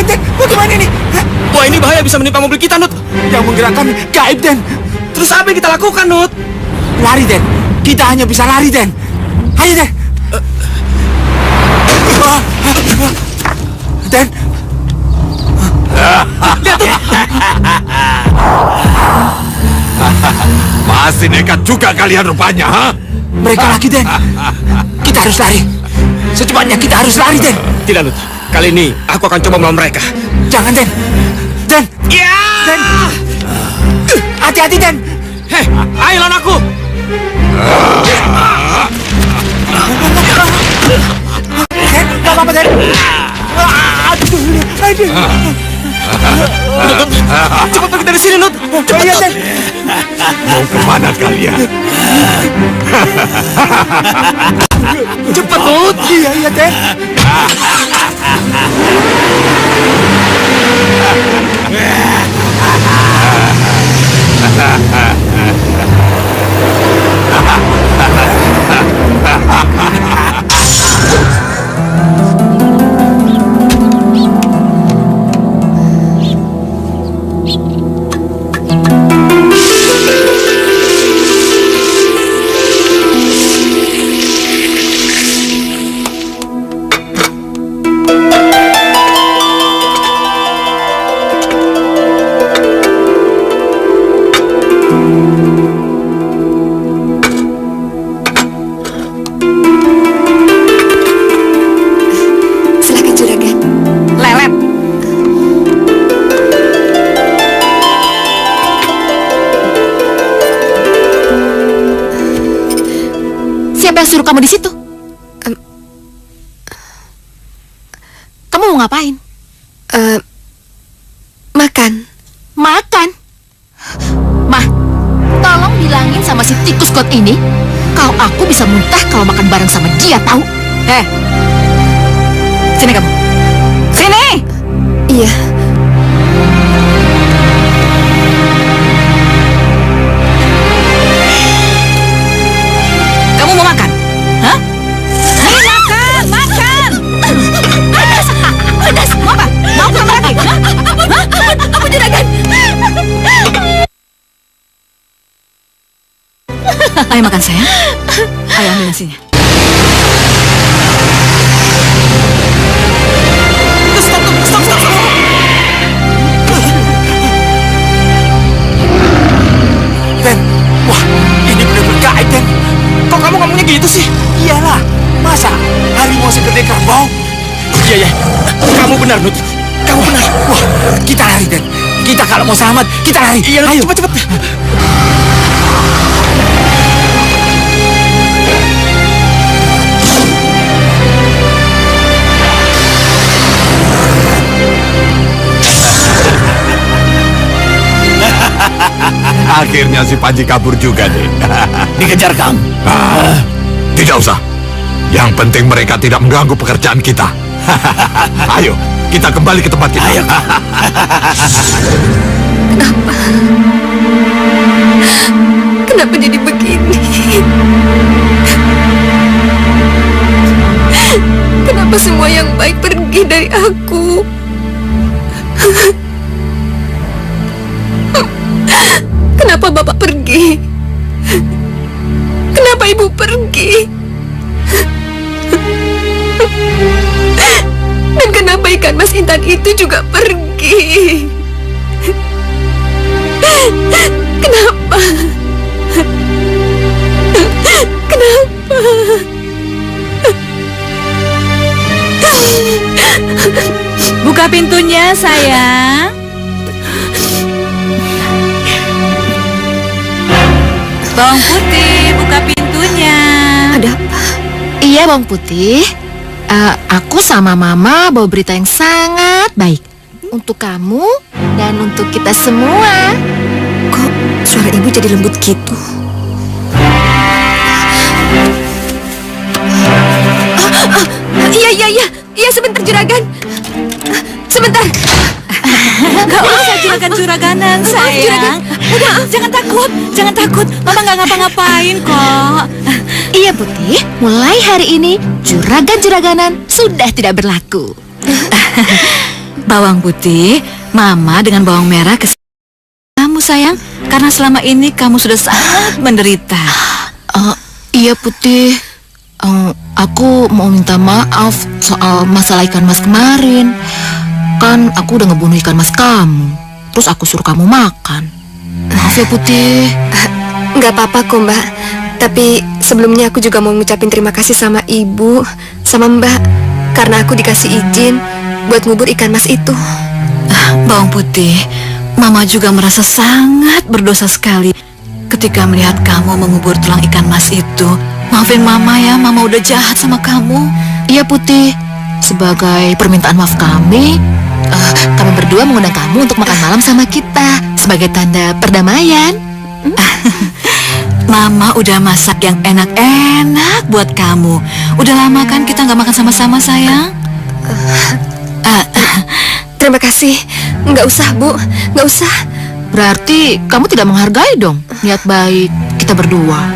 Speaker 11: Den, bagaimana ini?
Speaker 10: Wah, ini bahaya, bisa menimpa mobil kita, Nut.
Speaker 11: Yang menggerakkan gaib, Den.
Speaker 10: Terus apa yang kita lakukan, Nut?
Speaker 11: Lari, Den. Kita hanya bisa lari, Den. Ayo, Den. Den.
Speaker 7: Masih nekat juga kalian rupanya, ha?
Speaker 11: Mereka lagi, Den. Kita harus lari. Secepatnya kita harus lari, Den.
Speaker 10: Tidak, Lut. Kali ini aku akan coba melawan mereka.
Speaker 11: Jangan, Den. Den.
Speaker 10: Ya!
Speaker 11: Den. Hati-hati, Den.
Speaker 10: Hei, ayo lawan aku.
Speaker 11: Den, gak apa-apa, Den. Aduh.
Speaker 10: Cepat pergi dari sini, Lut. Cepat,
Speaker 11: Iya, Den.
Speaker 7: Mau kemana kalian?
Speaker 10: Cepat, Lut.
Speaker 11: Iya, Den.
Speaker 8: Silakan juragan.
Speaker 3: Lelet.
Speaker 9: Siapa yang suruh kamu di situ? Kamu mau ngapain?
Speaker 8: Makan.
Speaker 9: Makan. Mah, tolong bilangin sama si tikus kot ini kalau aku bisa muntah kalau makan bareng sama dia, tahu?
Speaker 3: Sini kamu. Sini.
Speaker 8: Iya.
Speaker 3: Kamu mau makan? Hah? Ayo makan, makan.
Speaker 9: Pedas, pedas. Mau apa? Mau apa lagi? Apa juragan?
Speaker 3: Ayo makan, sayang. Ayo ambil nasinya.
Speaker 11: Stop. Den, wah, ini benar-benar gaib, Den. Kok kamu ngomongnya gitu sih? Iyalah, masa harimau segede kerbau?
Speaker 10: Iya. Kamu benar, Lut.
Speaker 11: Kamu benar. Wah, kita lari, Den. Kita kalau mau selamat, kita lari.
Speaker 10: Iya,
Speaker 11: Ayo,
Speaker 10: cepet.
Speaker 7: Akhirnya si Panji kabur juga deh.
Speaker 1: Dikejar, Kang.
Speaker 7: Tidak usah. Yang penting mereka tidak mengganggu pekerjaan kita. Ayo, kita kembali ke tempat kita.
Speaker 1: Ayo, Kang.
Speaker 8: Kenapa jadi begini? Kenapa semua yang baik pergi dari aku? Kenapa Bapak pergi? Kenapa Ibu pergi? Dan kenapa ikan mas intan itu juga pergi? Kenapa? Kenapa?
Speaker 3: Buka pintunya, sayang. Bawang putih, buka pintunya.
Speaker 8: Ada apa?
Speaker 9: Iya, Bawang Putih. Aku sama Mama bawa berita yang sangat baik untuk kamu dan untuk kita semua.
Speaker 8: Kok suara Ibu jadi lembut gitu? Iya, sebentar juragan. Sebentar.
Speaker 3: Gak usah juragan-juraganan, sayang. Udah, jangan takut. Mama gak ngapa-ngapain kok.
Speaker 9: Iya, Putih. Mulai hari ini juragan-juraganan sudah tidak berlaku.
Speaker 3: Bawang putih, Mama dengan bawang merah kamu, sayang. Karena selama ini kamu sudah sangat menderita.
Speaker 9: Iya, Putih. Aku mau minta maaf soal masalah ikan mas kemarin. Kan aku udah ngebunuh ikan mas kamu. Terus aku suruh kamu makan. Maaf ya Putih.
Speaker 12: Nggak apa-apa kok Mbak. Tapi sebelumnya aku juga mau ngucapin terima kasih sama Ibu, sama Mbak, karena aku dikasih izin buat ngubur ikan mas itu.
Speaker 3: Bawang Putih, Mama juga merasa sangat berdosa sekali ketika melihat kamu mengubur tulang ikan mas itu. Maafin Mama ya, Mama udah jahat sama kamu.
Speaker 9: Iya Putih, sebagai permintaan maaf kami berdua mengundang kamu untuk makan malam sama kita sebagai tanda perdamaian.
Speaker 3: Mama udah masak yang enak-enak buat kamu. Udah lama kan kita nggak makan sama-sama, sayang?
Speaker 12: Terima kasih. Nggak usah, Bu. Nggak usah.
Speaker 9: Berarti kamu tidak menghargai dong niat baik kita berdua.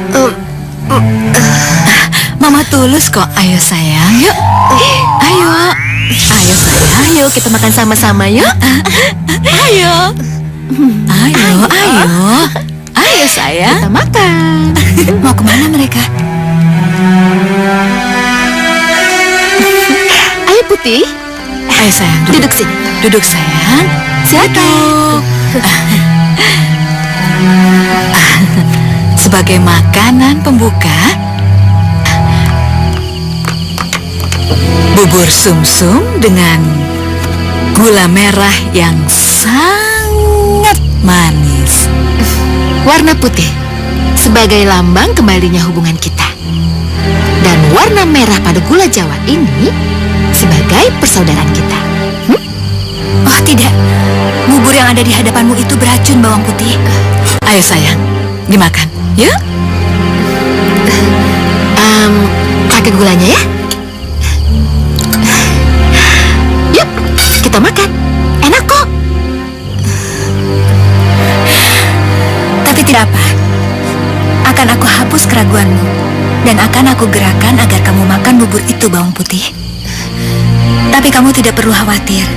Speaker 3: Mama tulus kok. Ayo sayang, yuk. Ayo.
Speaker 9: Ayo sayang, yuk kita makan sama-sama yuk.
Speaker 3: Ayo. Ayo sayang.
Speaker 9: Kita makan.
Speaker 3: Mau kemana mereka?
Speaker 9: Ayo Putih.
Speaker 3: Ayo sayang,
Speaker 9: duduk sini.
Speaker 3: Duduk sayang.
Speaker 9: Silakan.
Speaker 3: Sebagai makanan pembuka, bubur sumsum dengan gula merah yang sangat manis.
Speaker 9: Warna putih sebagai lambang kembalinya hubungan kita. Dan warna merah pada gula Jawa ini sebagai persaudaraan kita.
Speaker 4: Oh tidak, bubur yang ada di hadapanmu itu beracun, Bawang Putih.
Speaker 3: Ayo sayang, dimakan, yuk.
Speaker 9: Pakai gulanya ya. Yuk, kita makan. Enak kok.
Speaker 4: Tapi tidak apa. Akan aku hapus keraguanmu dan akan aku gerakan agar kamu makan bubur itu, Bawang Putih. Tapi kamu tidak perlu khawatir,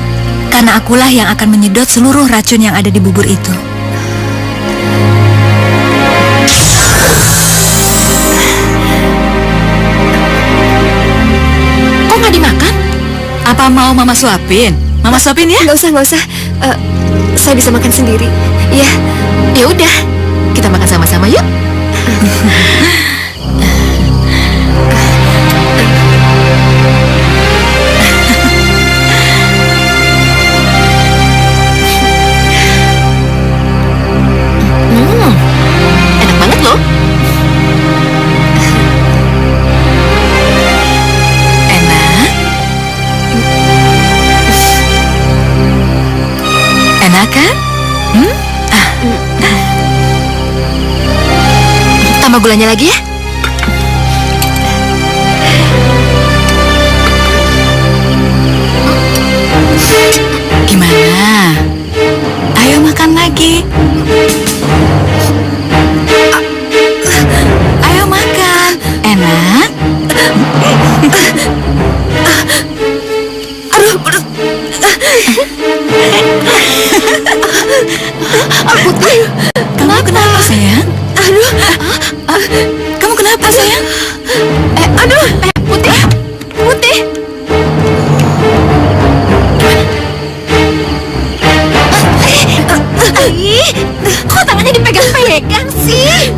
Speaker 4: karena akulah yang akan menyedot seluruh racun yang ada di bubur itu.
Speaker 9: Kok nggak dimakan?
Speaker 3: Apa mau Mama suapin? Mama suapin ya?
Speaker 12: Nggak usah. Saya bisa makan sendiri. Ya.
Speaker 9: Ya udah, kita makan sama-sama yuk. Enak banget loh.
Speaker 3: Enak? Enak kan?
Speaker 9: Tambah gulanya lagi ya.
Speaker 3: Gimana? Ayo makan lagi. Ayo makan. Enak?
Speaker 12: Aduh, perut. Putih.
Speaker 3: Kamu kenapa sayang?
Speaker 12: Aduh.
Speaker 3: Kamu kenapa sayang?
Speaker 12: Putih.
Speaker 9: Kok tangannya dipegang-pegang sih?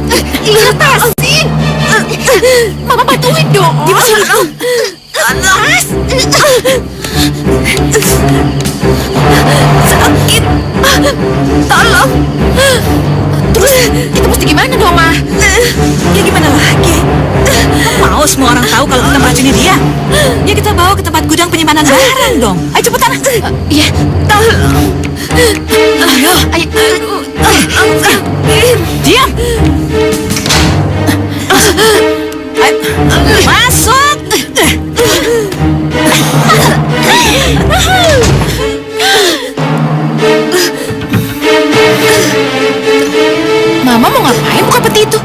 Speaker 9: Lepasin. Mama bantuin dong.
Speaker 12: Gimana sih?
Speaker 9: Panas.
Speaker 12: Sakit. Tolong.
Speaker 9: Terus kita mesti gimana dong, Ma?
Speaker 3: Ya gimana lagi? Mau semua orang tahu kalau kita meracuni dia? Ya kita bawa ke tempat gudang penyimpanan barang dong. Ayo cepetan.
Speaker 9: Iya.
Speaker 12: Tolong.
Speaker 3: Ayo. Diam. Masuk.
Speaker 9: Mama mau ngapain buka peti itu?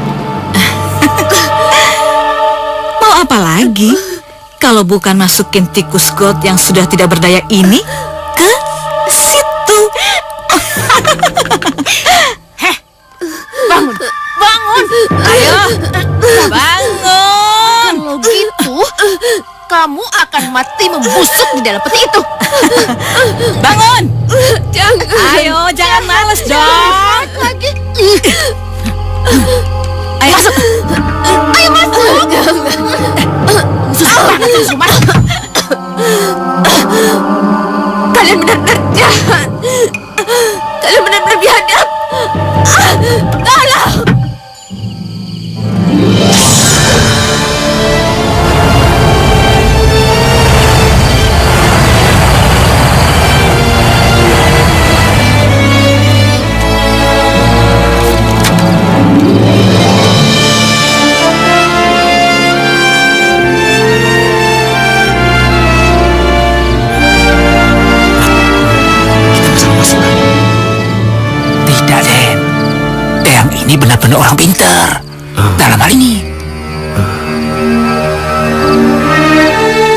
Speaker 3: Mau apa lagi? Kalau bukan masukin tikus got yang sudah tidak berdaya ini ke situ.
Speaker 9: Bangun. Ayo. Bangun. Kalau gitu, kamu akan mati membusuk di dalam peti itu.
Speaker 3: Bangun!
Speaker 2: Jangan.
Speaker 3: Ayo, jangan males dong.
Speaker 9: Lagi.
Speaker 3: Ayo masuk.
Speaker 9: Ayo masuk. Susah banget suruh masuk. Kalian benar-benar jahat. Kalian benar-benar biadab. Tolong.
Speaker 11: Tidak, Den. Eyang ini benar-benar orang pintar. Dalam hal ini.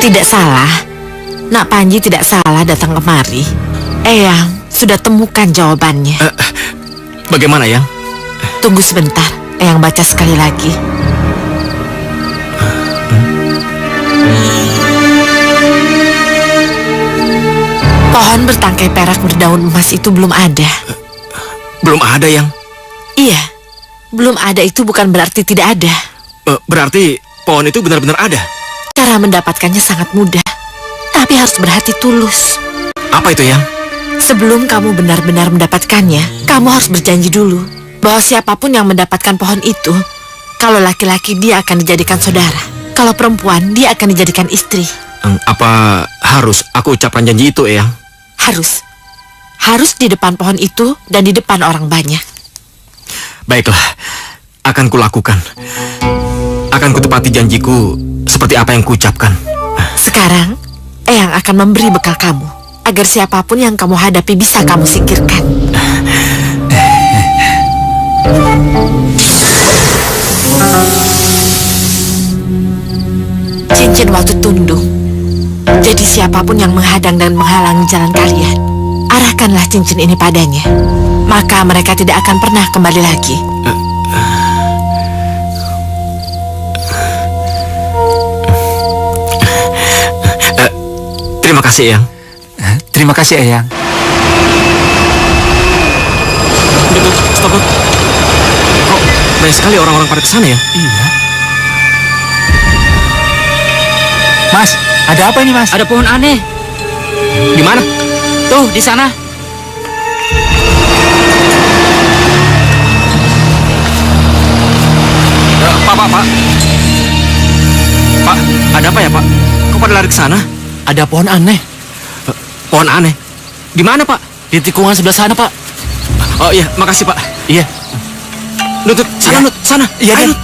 Speaker 9: Tidak salah. Nak Panji tidak salah datang kemari. Eyang sudah temukan jawabannya.
Speaker 10: Bagaimana, Yang?
Speaker 9: Tunggu sebentar. Eyang baca sekali lagi. Pohon bertangkai perak berdaun emas itu belum ada.
Speaker 10: Belum ada, Yang?
Speaker 9: Iya, belum ada itu bukan berarti tidak ada.
Speaker 10: Berarti pohon itu benar-benar ada?
Speaker 9: Cara mendapatkannya sangat mudah, tapi harus berhati tulus.
Speaker 10: Apa itu, Yang?
Speaker 9: Sebelum kamu benar-benar mendapatkannya, kamu harus berjanji dulu bahwa siapapun yang mendapatkan pohon itu, kalau laki-laki dia akan dijadikan saudara, kalau perempuan dia akan dijadikan istri.
Speaker 10: Apa harus aku ucapkan janji itu, Eyang?
Speaker 9: Harus. Harus di depan pohon itu dan di depan orang banyak.
Speaker 10: Baiklah, akan kulakukan. Akan kutepati janjiku seperti apa yang kuucapkan.
Speaker 9: Sekarang, Eyang akan memberi bekal kamu, agar siapapun yang kamu hadapi bisa kamu singkirkan. Cincin waktu tunduk. Jadi siapapun yang menghadang dan menghalangi jalan kalian, arahkanlah cincin ini padanya. Maka mereka tidak akan pernah kembali lagi.
Speaker 10: Terima kasih, Eyang.
Speaker 11: Terima kasih, Eyang.
Speaker 10: Stop. Kok banyak sekali orang-orang pada kesana, ya?
Speaker 11: Iya. Mas, ada apa ini, Mas?
Speaker 13: Ada pohon aneh.
Speaker 10: Di mana?
Speaker 13: Tuh, di sana.
Speaker 10: Pak. Pak, ada apa ya, Pak? Kok pada lari ke sana?
Speaker 1: Ada pohon aneh.
Speaker 10: Pohon aneh? Di mana, Pak?
Speaker 1: Di tikungan sebelah sana, Pak.
Speaker 10: Oh iya, makasih, Pak.
Speaker 1: Iya.
Speaker 10: Nut, sana, Nut, sana.
Speaker 1: Iya,
Speaker 10: Ayo,
Speaker 1: Den.
Speaker 10: Nut.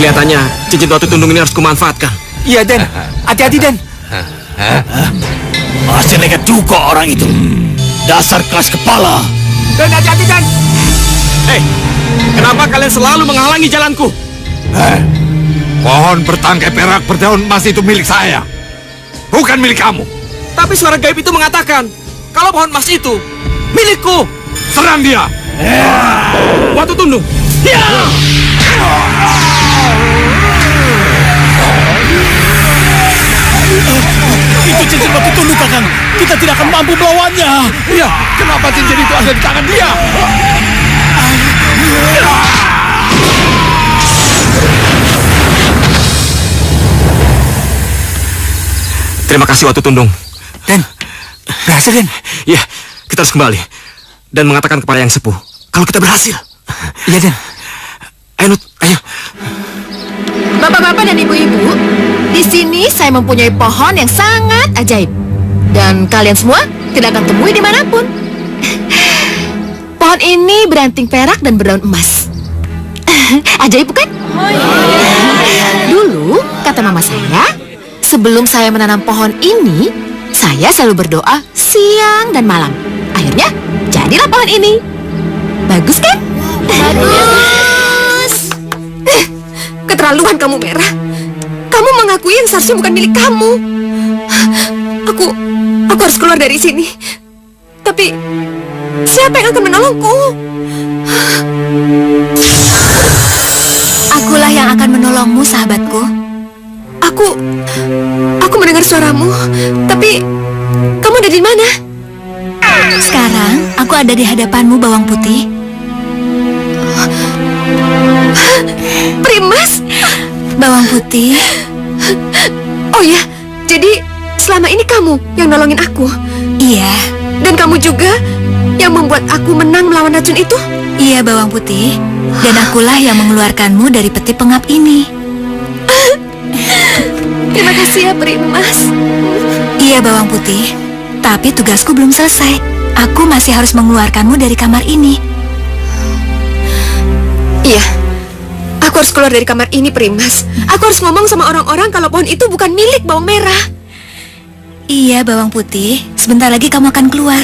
Speaker 10: Kelihatannya cincin batu tundung ini harus kumanfaatkan.
Speaker 11: Iya, Den. Hati-hati, Den.
Speaker 1: Masih nekat juga orang itu. Dasar keras kepala.
Speaker 11: Den, hati-hati, Den.
Speaker 10: Hei, kenapa kalian selalu menghalangi jalanku?
Speaker 7: Pohon bertangkai perak berdaun emas itu milik saya, bukan milik kamu.
Speaker 10: Tapi suara gaib itu mengatakan kalau pohon emas itu milikku.
Speaker 7: Serang dia.
Speaker 10: Batu tundung.
Speaker 1: Itu cincin batu tunduk, Kakang. Kita tidak akan mampu melawannya.
Speaker 7: Iya, kenapa cincin itu ada di tangan dia?
Speaker 10: Terima kasih, Watu Tundung.
Speaker 11: Den, berhasil, Den.
Speaker 10: Ya, kita harus kembali dan mengatakan kepada Yang Sepuh kalau kita berhasil.
Speaker 11: Iya, Den.
Speaker 10: Ayo, Nut, ayo.
Speaker 9: Bapak-bapak dan ibu-ibu, di sini saya mempunyai pohon yang sangat ajaib. Dan kalian semua
Speaker 8: tidak akan temui dimanapun. Pohon ini beranting perak dan berdaun emas. Ajaib bukan? Dulu, kata mama saya, sebelum saya menanam pohon ini, saya selalu berdoa siang dan malam. Akhirnya, jadilah pohon ini. Bagus kan?
Speaker 2: Bagus.
Speaker 12: Keterlaluan kamu, Merah. Kamu mengakui yang seharusnya bukan milik kamu. Aku harus keluar dari sini. Tapi siapa yang akan menolongku?
Speaker 4: Akulah yang akan menolongmu, sahabatku.
Speaker 12: Aku mendengar suaramu. Tapi kamu ada di mana?
Speaker 4: Sekarang aku ada di hadapanmu, Bawang Putih.
Speaker 12: Primas?
Speaker 4: Bawang Putih.
Speaker 12: Oh ya, jadi selama ini kamu yang nolongin aku?
Speaker 4: Iya.
Speaker 12: Dan kamu juga yang membuat aku menang melawan racun itu?
Speaker 4: Iya, Bawang Putih. Dan akulah yang mengeluarkanmu dari peti pengap ini.
Speaker 12: Terima kasih ya, Primas.
Speaker 4: Iya, Bawang Putih. Tapi tugasku belum selesai. Aku masih harus mengeluarkanmu dari kamar ini.
Speaker 12: Iya, aku harus keluar dari kamar ini, Primas. Aku harus ngomong sama orang-orang kalau pohon itu bukan milik Bawang Merah.
Speaker 4: Iya, Bawang Putih. Sebentar lagi kamu akan keluar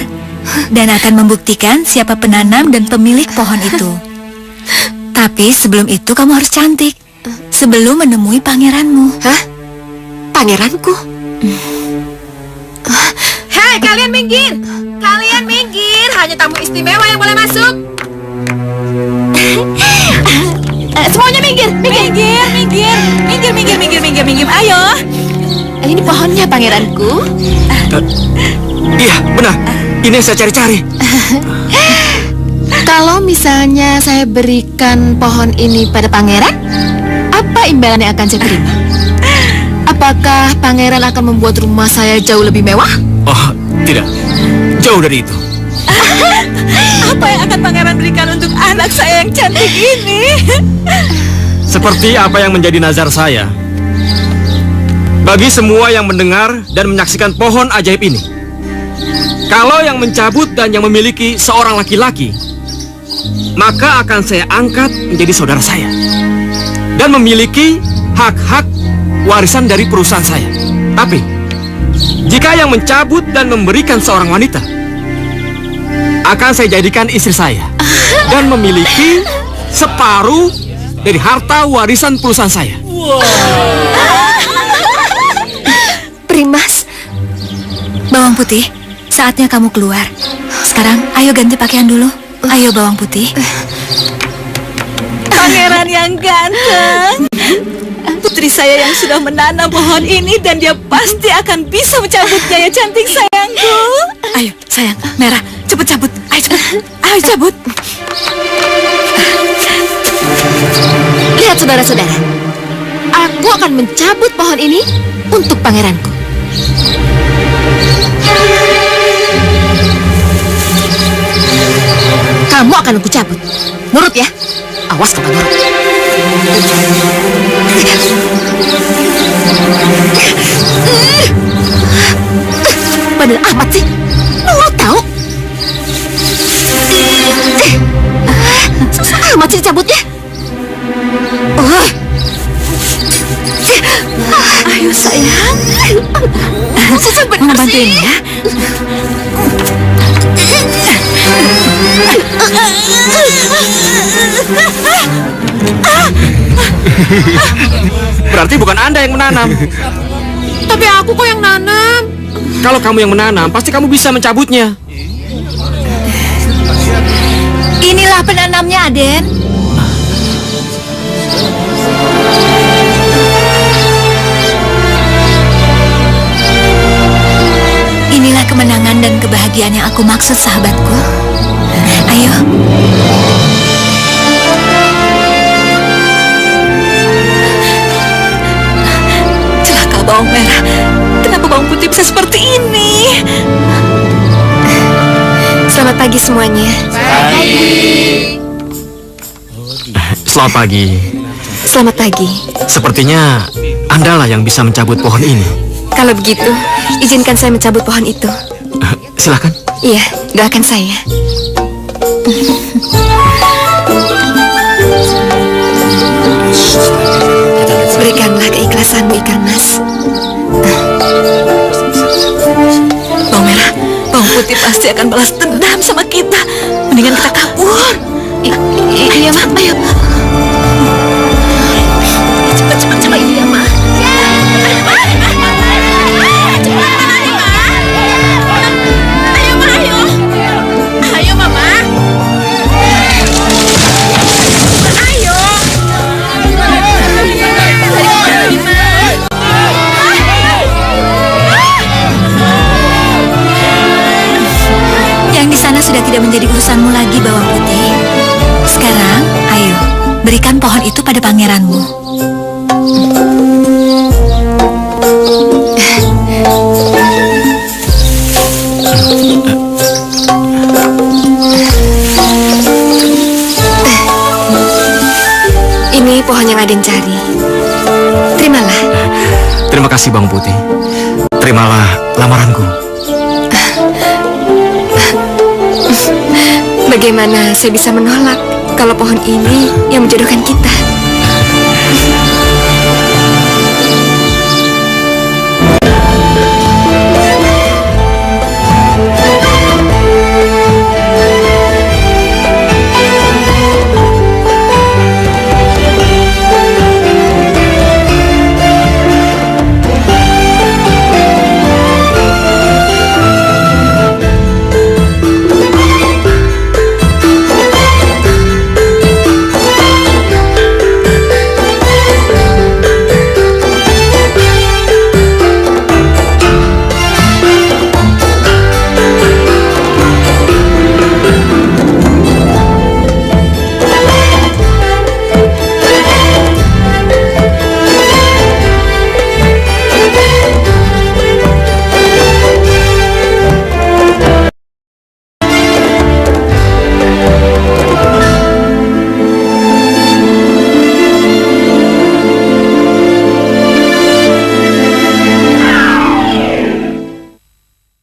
Speaker 4: dan akan membuktikan siapa penanam dan pemilik pohon itu. Tapi sebelum itu kamu harus cantik sebelum menemui pangeranmu.
Speaker 12: Hah? Pangeranku?
Speaker 8: Hei, kalian minggir! Kalian minggir! Hanya tamu istimewa yang boleh masuk. Semuanya minggir! Minggir! Ayo! Ini pohonnya, pangeranku.
Speaker 10: Iya, benar. Ini yang saya cari-cari.
Speaker 8: Kalau misalnya saya berikan pohon ini pada pangeran, apa imbalan yang akan saya terima? Apakah pangeran akan membuat rumah saya jauh lebih mewah?
Speaker 10: Oh, tidak. Jauh dari itu.
Speaker 3: Apa yang akan pangeran berikan untuk anak saya yang cantik ini?
Speaker 10: Seperti apa yang menjadi nazar saya. Bagi semua yang mendengar dan menyaksikan pohon ajaib ini, kalau yang mencabut dan yang memiliki seorang laki-laki, maka akan saya angkat menjadi saudara saya dan memiliki hak-hak warisan dari perusahaan saya. Tapi jika yang mencabut dan memberikan seorang wanita, akan saya jadikan istri saya dan memiliki separuh dari harta warisan perusahaan saya.
Speaker 12: Primas.
Speaker 4: Bawang Putih, saatnya kamu keluar. Sekarang ayo ganti pakaian dulu. Ayo, Bawang Putih.
Speaker 3: Pangeran yang ganteng. Putri saya yang sudah menanam pohon ini dan dia pasti akan bisa mencabutnya ya, cantik sayangku.
Speaker 4: Ayo, sayang, Merah, cepet cabut. Ayo cepet. Ayo cabut.
Speaker 8: Lihat saudara-saudara, aku akan mencabut pohon ini untuk pangeranku. Kamu akan aku cabut. Nurut ya. Awas kalau nurut. Bandel amat sih. Nurut tahu. Susah amat sih cabutnya.
Speaker 4: Ayo, sayang.
Speaker 8: Susah bener
Speaker 4: Mama bantuin
Speaker 8: sih.
Speaker 4: ya.
Speaker 10: Berarti bukan Anda yang menanam.
Speaker 8: Tapi aku kok yang nanam.
Speaker 10: Kalau kamu yang menanam, pasti kamu bisa mencabutnya.
Speaker 4: Inilah penanamnya, Aden. Inilah kemenangan dan kebahagiaan yang aku maksud, sahabatku. Ayo.
Speaker 3: Celaka Bawang Merah. Kenapa Bawang Putih bisa seperti ini?
Speaker 12: Selamat pagi semuanya.
Speaker 10: Selamat pagi.
Speaker 12: Selamat pagi.
Speaker 10: Sepertinya Anda lah yang bisa mencabut pohon ini.
Speaker 12: Kalau begitu, izinkan saya mencabut pohon itu.
Speaker 10: silakan.
Speaker 12: Iya, doakan saya. Berikanlah keikhlasanmu, ikan mas.
Speaker 3: Bawang merah, bawang putih pasti akan balas dendam sama kita. Mendingan kita kabur.
Speaker 12: Iya, Ma. Ayo.
Speaker 3: Cepat, iya, Ma. Ayo, Mama. Ayo.
Speaker 4: Yang di sana sudah tidak menjadi urusanmu lagi, bawang putih. Sekarang, ayo, berikan pohon itu pada pangeranmu.
Speaker 12: Ini pohon yang Aden cari. Terimalah.
Speaker 10: Terima kasih Bawang Putih. Terimalah lamaranku.
Speaker 12: Bagaimana saya bisa menolak kalau pohon ini yang menjodohkan kita?